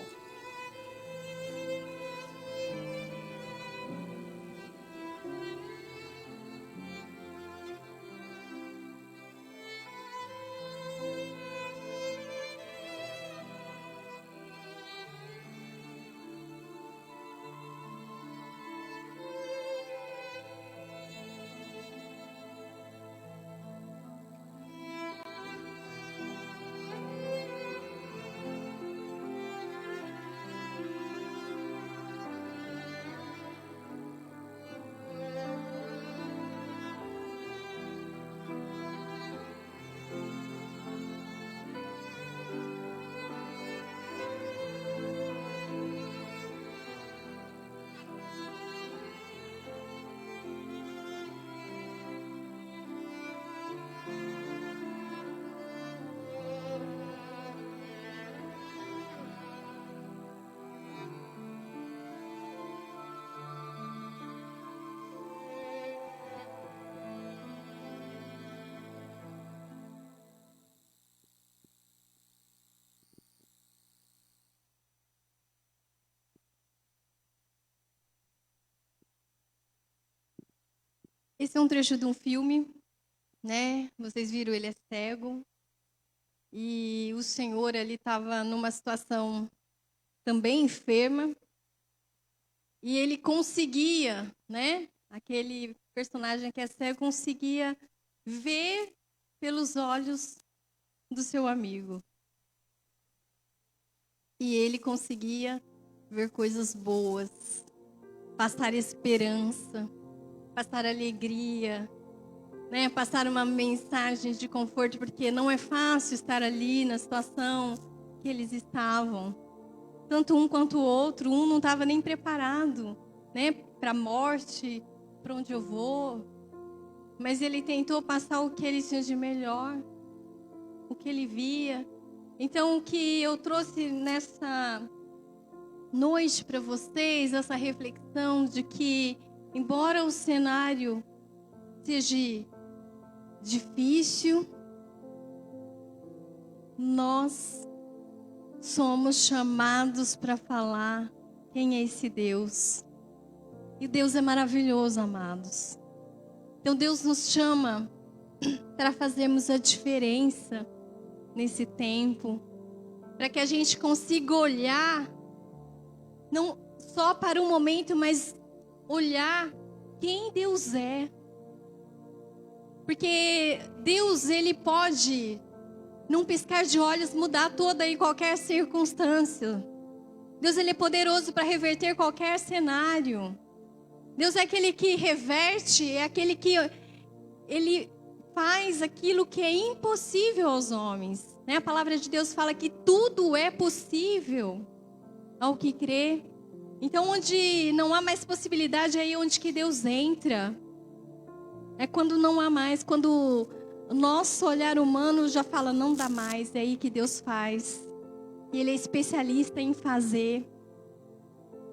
Esse é um trecho de um filme, né? Vocês viram, ele é cego. E o Senhor ali estava numa situação também enferma. E ele conseguia, né? Aquele personagem que é cego conseguia ver pelos olhos do seu amigo. E ele conseguia ver coisas boas, passar esperança, passar alegria, né? Passar uma mensagem de conforto, porque não é fácil estar ali na situação que eles estavam. Tanto um quanto o outro, um não estava nem preparado, né? Para a morte, para onde eu vou. Mas ele tentou passar o que ele tinha de melhor, o que ele via. Então, o que eu trouxe nessa noite para vocês, essa reflexão de que, embora o cenário seja difícil, nós somos chamados para falar quem é esse Deus. E Deus é maravilhoso, amados. Então Deus nos chama para fazermos a diferença nesse tempo, para que a gente consiga olhar não só para o momento, mas olhar quem Deus é. Porque Deus, ele pode, num piscar de olhos, mudar toda e qualquer circunstância. Deus, ele é poderoso para reverter qualquer cenário. Deus é aquele que reverte, é aquele que ele faz aquilo que é impossível aos homens. Né? A palavra de Deus fala que tudo é possível ao que crê. Então, onde não há mais possibilidade, é aí onde que Deus entra. É quando não há mais, quando o nosso olhar humano já fala, não dá mais, é aí que Deus faz. E Ele é especialista em fazer.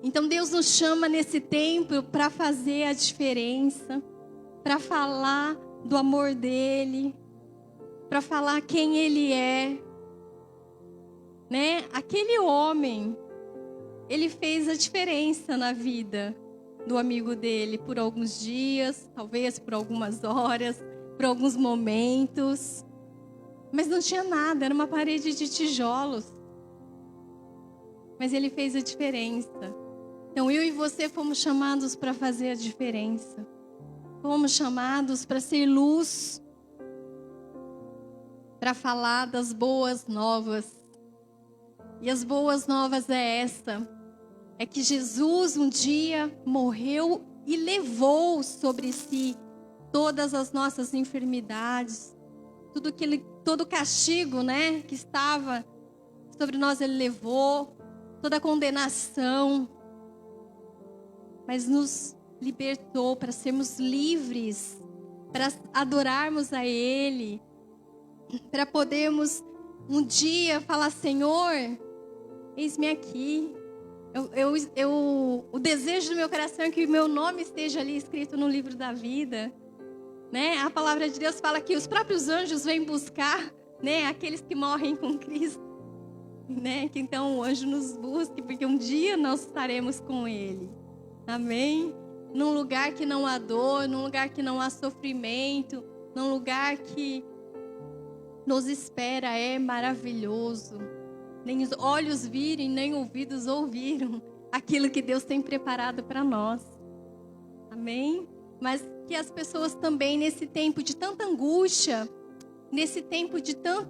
Então Deus nos chama nesse tempo para fazer a diferença, para falar do amor dEle, para falar quem Ele é. Né? Aquele homem, ele fez a diferença na vida do amigo dele por alguns dias, talvez por algumas horas, por alguns momentos. Mas não tinha nada, era uma parede de tijolos. Mas ele fez a diferença. Então eu e você fomos chamados para fazer a diferença. Fomos chamados para ser luz, para falar das boas novas. E as boas novas é essa: é que Jesus um dia morreu e levou sobre si todas as nossas enfermidades, todo o castigo, né, que estava sobre nós, Ele levou, toda a condenação, mas nos libertou para sermos livres, para adorarmos a Ele, para podermos um dia falar, Senhor, eis-me aqui. O desejo do meu coração é que o meu nome esteja ali escrito no livro da vida. Né? A palavra de Deus fala que os próprios anjos vêm buscar, né, aqueles que morrem com Cristo. Né? Que então o anjo nos busque, porque um dia nós estaremos com Ele. Amém? Num lugar que não há dor, num lugar que não há sofrimento, num lugar que nos espera, é maravilhoso. Nem os olhos viram, nem ouvidos ouviram aquilo que Deus tem preparado para nós. Amém? Mas que as pessoas também, nesse tempo de tanta angústia, nesse tempo de tanto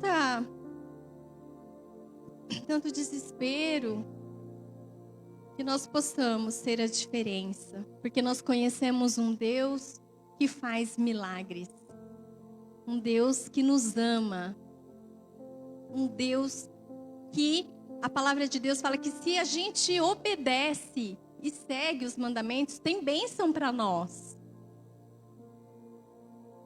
desespero, que nós possamos ser a diferença. Porque nós conhecemos um Deus que faz milagres. Um Deus que nos ama. Um Deus que a palavra de Deus fala que se a gente obedece e segue os mandamentos, tem bênção para nós.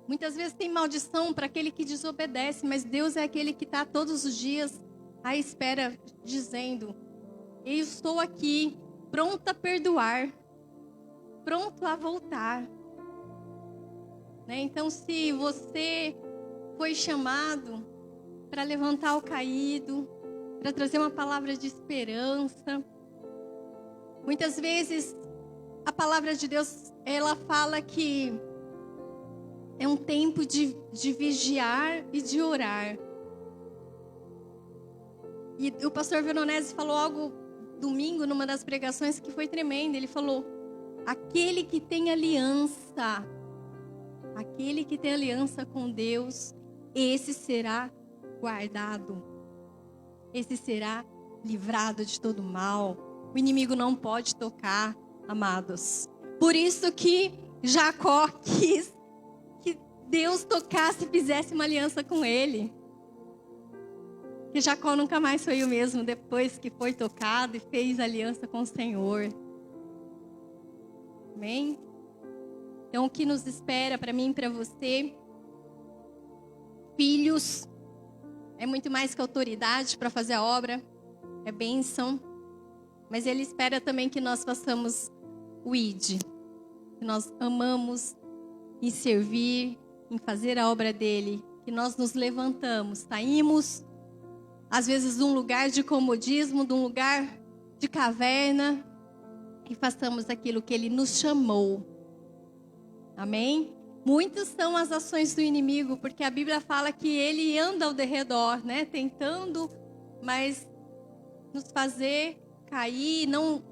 Muitas vezes tem maldição para aquele que desobedece, mas Deus é aquele que está todos os dias à espera, dizendo, eu estou aqui, pronto a perdoar, pronto a voltar. Né? Então, se você foi chamado para levantar o caído, para trazer uma palavra de esperança. Muitas vezes a palavra de Deus, ela fala que é um tempo de vigiar e de orar. E o pastor Veronese falou algo domingo numa das pregações que foi tremendo. Ele falou, aquele que tem aliança Aquele que tem aliança com Deus, esse será guardado. Esse será livrado de todo mal. O inimigo não pode tocar, amados. Por isso que Jacó quis que Deus tocasse e fizesse uma aliança com ele. Que Jacó nunca mais foi o mesmo depois que foi tocado e fez aliança com o Senhor. Amém? Então, o que nos espera para mim e para você? Filhos, é muito mais que autoridade para fazer a obra, é bênção. Mas Ele espera também que nós façamos o ID, que nós amamos em servir, em fazer a obra dEle, que nós nos levantamos, saímos, às vezes, de um lugar de comodismo, de um lugar de caverna, e façamos aquilo que Ele nos chamou. Amém? Muitas são as ações do inimigo, porque a Bíblia fala que ele anda ao derredor, né? Tentando, mas nos fazer cair,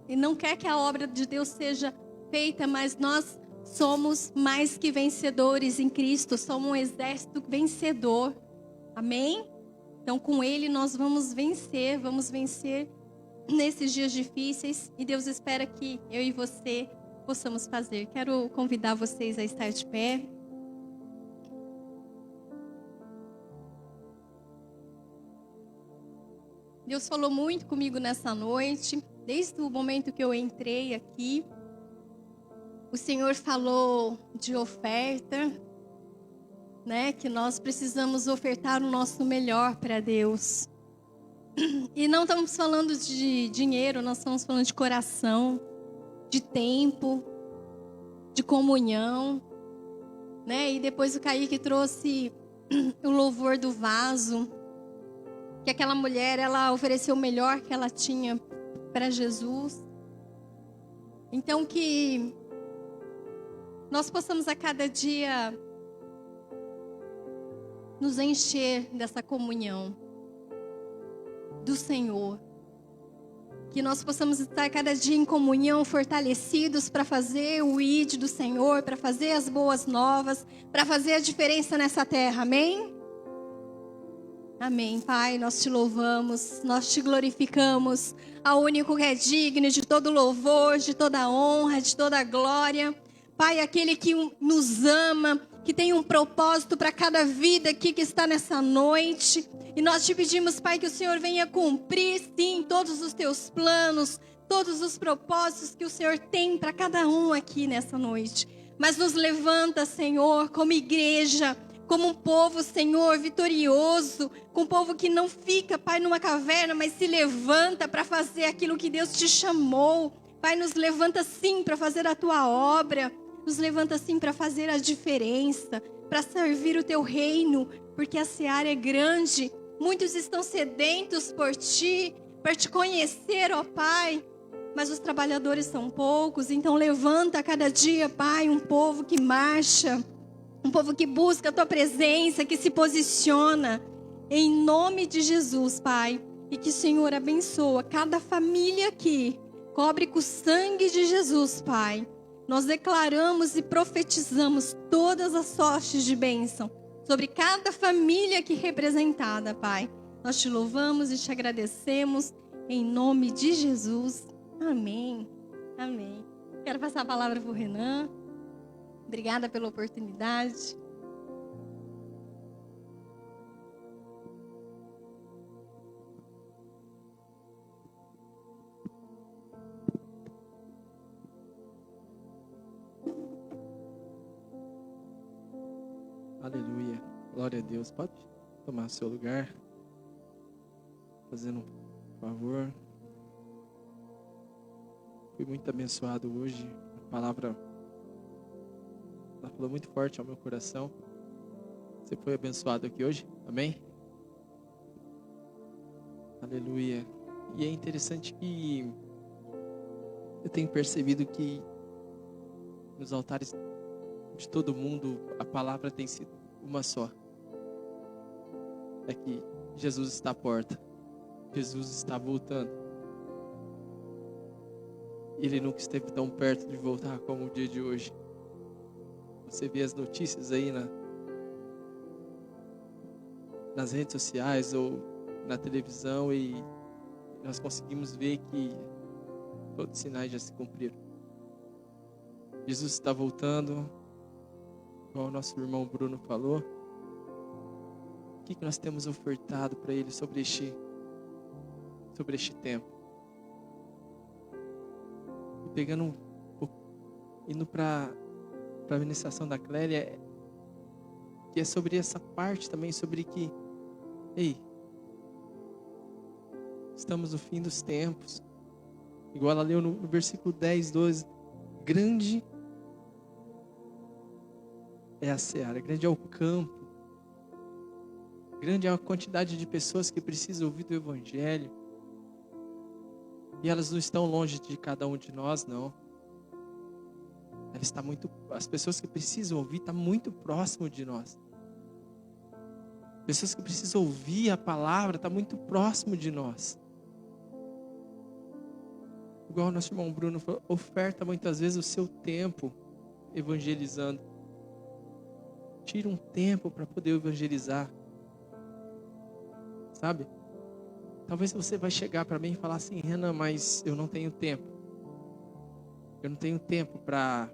e não quer que a obra de Deus seja feita, mas nós somos mais que vencedores em Cristo, somos um exército vencedor. Amém? Então, com Ele nós vamos vencer nesses dias difíceis, e Deus espera que eu e você possamos fazer. Quero convidar vocês a estar de pé. Deus falou muito comigo nessa noite, desde o momento que eu entrei aqui. O Senhor falou de oferta, né? Que nós precisamos ofertar o nosso melhor para Deus. E não estamos falando de dinheiro, nós estamos falando de coração, de tempo, de comunhão, né? E depois o Kaique trouxe o louvor do vaso, que aquela mulher, ela ofereceu o melhor que ela tinha para Jesus. Então, que nós possamos a cada dia nos encher dessa comunhão do Senhor. Que nós possamos estar cada dia em comunhão, fortalecidos para fazer o ID do Senhor, para fazer as boas novas, para fazer a diferença nessa terra. Amém? Amém, Pai, nós te louvamos, nós te glorificamos, ao único que é digno de todo louvor, de toda honra, de toda glória. Pai, aquele que nos ama, que tem um propósito para cada vida aqui que está nessa noite. E nós te pedimos, Pai, que o Senhor venha cumprir, sim, todos os teus planos, todos os propósitos que o Senhor tem para cada um aqui nessa noite. Mas nos levanta, Senhor, como igreja, como um povo, Senhor, vitorioso, com um povo que não fica, Pai, numa caverna, mas se levanta para fazer aquilo que Deus te chamou. Pai, nos levanta sim para fazer a tua obra, nos levanta sim para fazer a diferença, para servir o teu reino, porque a seara é grande, muitos estão sedentos por ti, para te conhecer, ó Pai, mas os trabalhadores são poucos. Então levanta a cada dia, Pai, um povo que marcha, um povo que busca a tua presença, que se posiciona, em nome de Jesus, Pai. E que o Senhor abençoa cada família aqui, cobre com o sangue de Jesus, Pai. Nós declaramos e profetizamos todas as sortes de bênção sobre cada família aqui representada, Pai. Nós te louvamos e te agradecemos em nome de Jesus. Amém. Amém. Quero passar a palavra para o Renan. Obrigada pela oportunidade. Aleluia. Glória a Deus. Pode tomar seu lugar. Fazendo um favor. Fui muito abençoado hoje. A palavra ela falou muito forte ao meu coração. Você foi abençoado aqui hoje? Amém? Aleluia. E é interessante que eu tenho percebido que nos altares de todo mundo a palavra tem sido uma só. É que Jesus está à porta. Jesus está voltando. Ele nunca esteve tão perto de voltar como o dia de hoje. Você vê as notícias aí nas redes sociais ou na televisão e nós conseguimos ver que todos os sinais já se cumpriram. Jesus está voltando, como o nosso irmão Bruno falou. O que nós temos ofertado para Ele sobre este tempo? E pegando indo para a ministração da Clélia, que é sobre essa parte também, sobre que, estamos no fim dos tempos. Igual ela leu no versículo 10, 12. Grande é a seara, grande é o campo, grande é a quantidade de pessoas que precisam ouvir do Evangelho. E elas não estão longe de cada um de nós, não. As pessoas que precisam ouvir estão muito próximo de nós. Pessoas que precisam ouvir a palavra estão muito próximo de nós. Igual o nosso irmão Bruno falou, oferta muitas vezes o seu tempo evangelizando. Tira um tempo para poder evangelizar. Sabe? Talvez você vai chegar para mim e falar assim, Renan, mas eu não tenho tempo. Eu não tenho tempo para...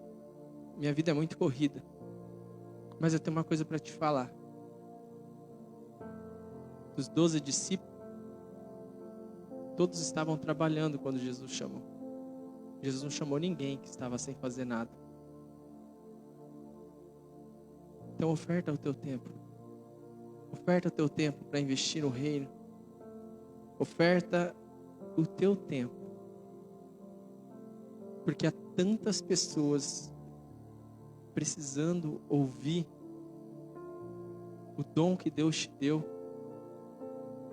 Minha vida é muito corrida. Mas eu tenho uma coisa para te falar. Os 12 discípulos, todos estavam trabalhando quando Jesus chamou. Jesus não chamou ninguém que estava sem fazer nada. Então oferta o teu tempo. Oferta o teu tempo para investir no reino. Oferta o teu tempo. Porque há tantas pessoas precisando ouvir o dom que Deus te deu.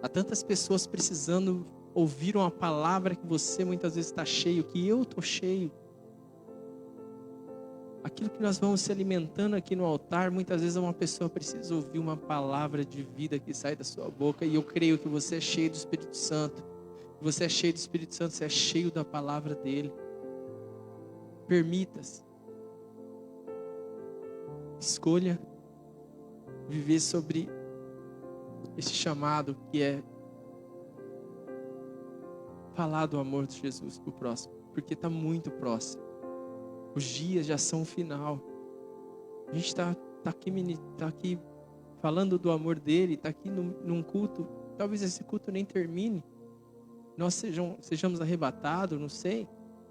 Há tantas pessoas precisando ouvir uma palavra que você muitas vezes está cheio, que eu estou cheio. Aquilo que nós vamos se alimentando aqui no altar, muitas vezes uma pessoa precisa ouvir uma palavra de vida que sai da sua boca. E eu creio que você é cheio do Espírito Santo. Você é cheio do Espírito Santo, você é cheio da palavra dele. Permita-se. Escolha viver sobre esse chamado que é falar do amor de Jesus para o próximo, porque está muito próximo. Os dias já são o final. A gente está aqui falando do amor dele, está aqui num culto. Talvez esse culto nem termine. Nós sejamos arrebatados, não sei.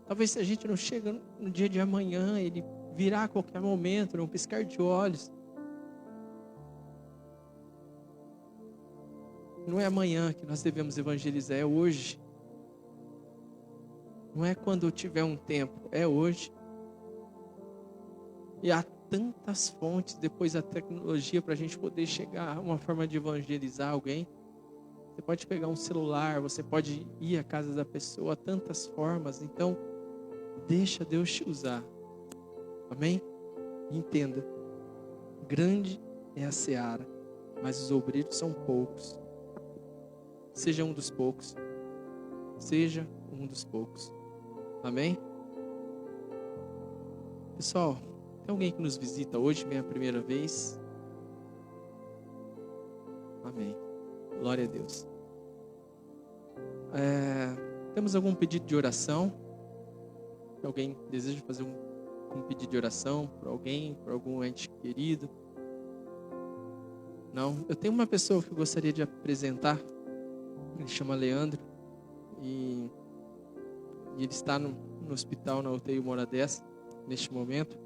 Talvez se a gente não chega no dia de amanhã, ele virá a qualquer momento, num piscar de olhos. Não é amanhã que nós devemos evangelizar, é hoje. Não é quando eu tiver um tempo, é hoje. E há tantas fontes depois da tecnologia para a gente poder chegar a uma forma de evangelizar alguém. Você pode pegar um celular, você pode ir à casa da pessoa, tantas formas. Então, deixa Deus te usar. Amém? Entenda. Grande é a seara, mas os obreiros são poucos. Seja um dos poucos. Seja um dos poucos. Amém? Pessoal, tem alguém que nos visita hoje, minha primeira vez? Amém. Glória a Deus. Temos algum pedido de oração? Alguém deseja fazer um pedido de oração por alguém, por algum ente querido? Não? Eu tenho uma pessoa que eu gostaria de apresentar. Ele chama Leandro. E ele está no hospital, na UTI uma hora dessa, neste momento.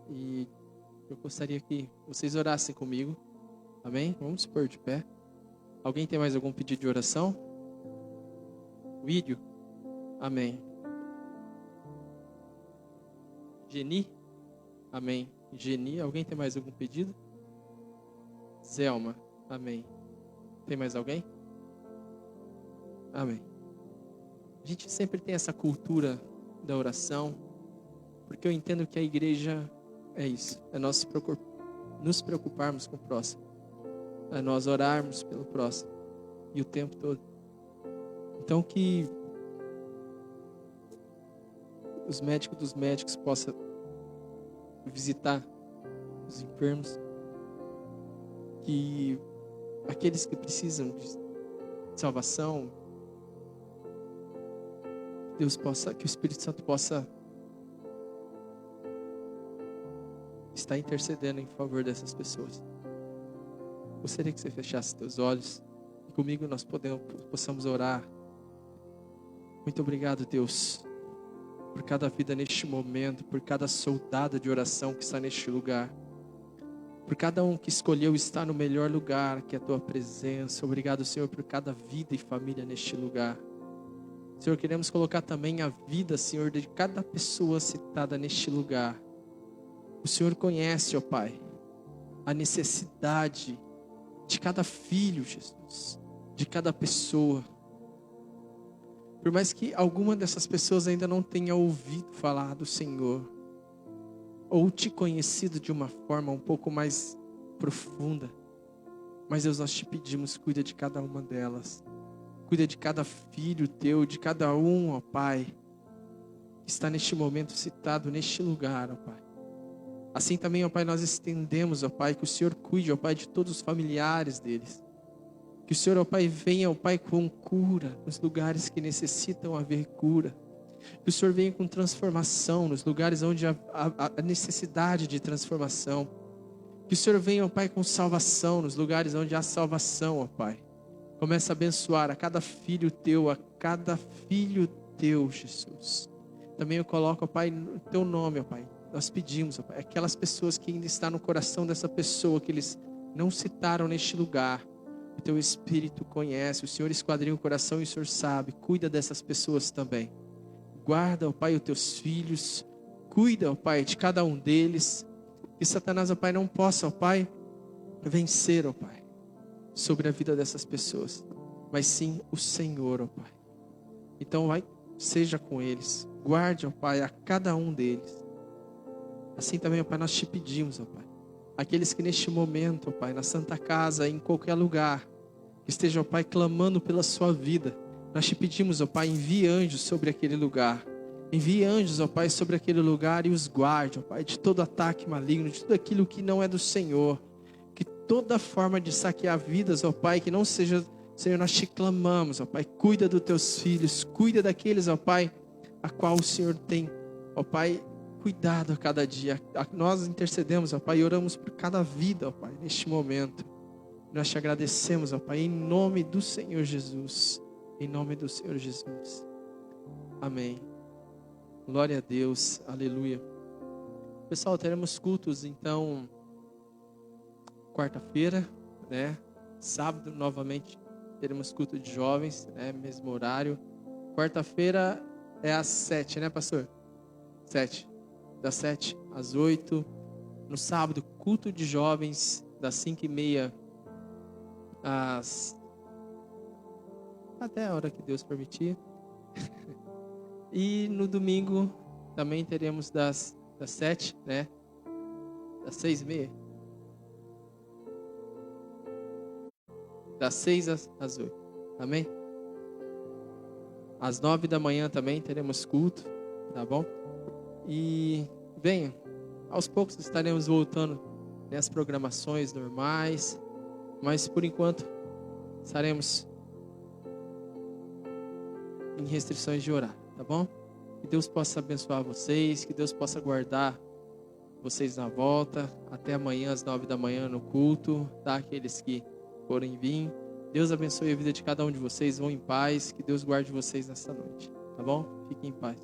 E eu gostaria que vocês orassem comigo. Amém? Vamos se pôr de pé. Alguém tem mais algum pedido de oração? Vídeo? Amém. Geni? Amém. Geni, alguém tem mais algum pedido? Zelma? Amém. Tem mais alguém? Amém. A gente sempre tem essa cultura da oração, porque eu entendo que a igreja é isso, é nós nos preocuparmos com o próximo, é nós orarmos pelo próximo, e o tempo todo. Então que os médicos dos médicos possam visitar os enfermos, que aqueles que precisam de salvação, que o Espírito Santo possa estar intercedendo em favor dessas pessoas. Gostaria que você fechasse seus olhos e comigo nós possamos orar. Muito obrigado, Deus, por cada vida neste momento, por cada soldado de oração que está neste lugar, por cada um que escolheu estar no melhor lugar, que é a Tua presença. Obrigado, Senhor, por cada vida e família neste lugar. Senhor, queremos colocar também a vida, Senhor, de cada pessoa citada neste lugar. O Senhor conhece, ó Pai, a necessidade de cada filho, Jesus, de cada pessoa. Por mais que alguma dessas pessoas ainda não tenha ouvido falar do Senhor, ou te conhecido de uma forma um pouco mais profunda, mas Deus, nós te pedimos, cuida de cada uma delas. Cuida de cada filho teu, de cada um, ó Pai, que está neste momento citado neste lugar, ó Pai. Assim também, ó Pai, nós estendemos, ó Pai, que o Senhor cuide, ó Pai, de todos os familiares deles. Que o Senhor, ó Pai, venha, ó Pai, com cura nos lugares que necessitam haver cura. Que o Senhor venha com transformação nos lugares onde há necessidade de transformação. Que o Senhor venha, ó Pai, com salvação nos lugares onde há salvação, ó Pai. Começa a abençoar a cada filho teu, Jesus. Também eu coloco, ó Pai, no teu nome, ó Pai. Nós pedimos, ó Pai, aquelas pessoas que ainda estão no coração dessa pessoa, que eles não citaram neste lugar. O teu Espírito conhece, o Senhor esquadrinha o coração e o Senhor sabe. Cuida dessas pessoas também. Guarda, ó Pai, os teus filhos. Cuida, ó Pai, de cada um deles. Que Satanás, ó Pai, não possa, ó Pai, vencer, ó Pai, sobre a vida dessas pessoas, mas sim o Senhor, ó Pai. Então seja com eles, guarde, ó Pai, a cada um deles. Assim também, ó Pai, nós te pedimos, ó Pai, aqueles que neste momento, ó Pai, na Santa Casa, em qualquer lugar, que estejam, ó Pai, clamando pela sua vida, nós te pedimos, ó Pai, envie anjos sobre aquele lugar. Envie anjos, ó Pai, sobre aquele lugar e os guarde, ó Pai, de todo ataque maligno, de tudo aquilo que não é do Senhor. Que toda forma de saquear vidas, ó Pai, que não seja, Senhor, nós te clamamos, ó Pai, cuida dos teus filhos, cuida daqueles, ó Pai, a qual o Senhor tem, ó Pai, cuidado a cada dia. Nós intercedemos, ó Pai, e oramos por cada vida, ó Pai, neste momento. Nós te agradecemos, ó Pai, em nome do Senhor Jesus. Em nome do Senhor Jesus. Amém. Glória a Deus. Aleluia. Pessoal, teremos cultos, então, quarta-feira, né? Sábado, novamente, teremos culto de jovens, né? Mesmo horário. Quarta-feira é às 7, né, pastor? 7. Das 7 às 8. No sábado, culto de jovens, das 5:30 até a hora que Deus permitir. E no domingo também teremos das 7, né? Das 6:30. Das 6 às 8. Amém? Às 9 da manhã também teremos culto, tá bom? E venham, aos poucos estaremos voltando nas programações normais, mas por enquanto estaremos em restrições de horário, tá bom? Que Deus possa abençoar vocês, que Deus possa guardar vocês na volta, até amanhã às 9 da manhã no culto, tá? Aqueles que forem vir, Deus abençoe a vida de cada um de vocês, vão em paz, que Deus guarde vocês nessa noite, tá bom? Fiquem em paz.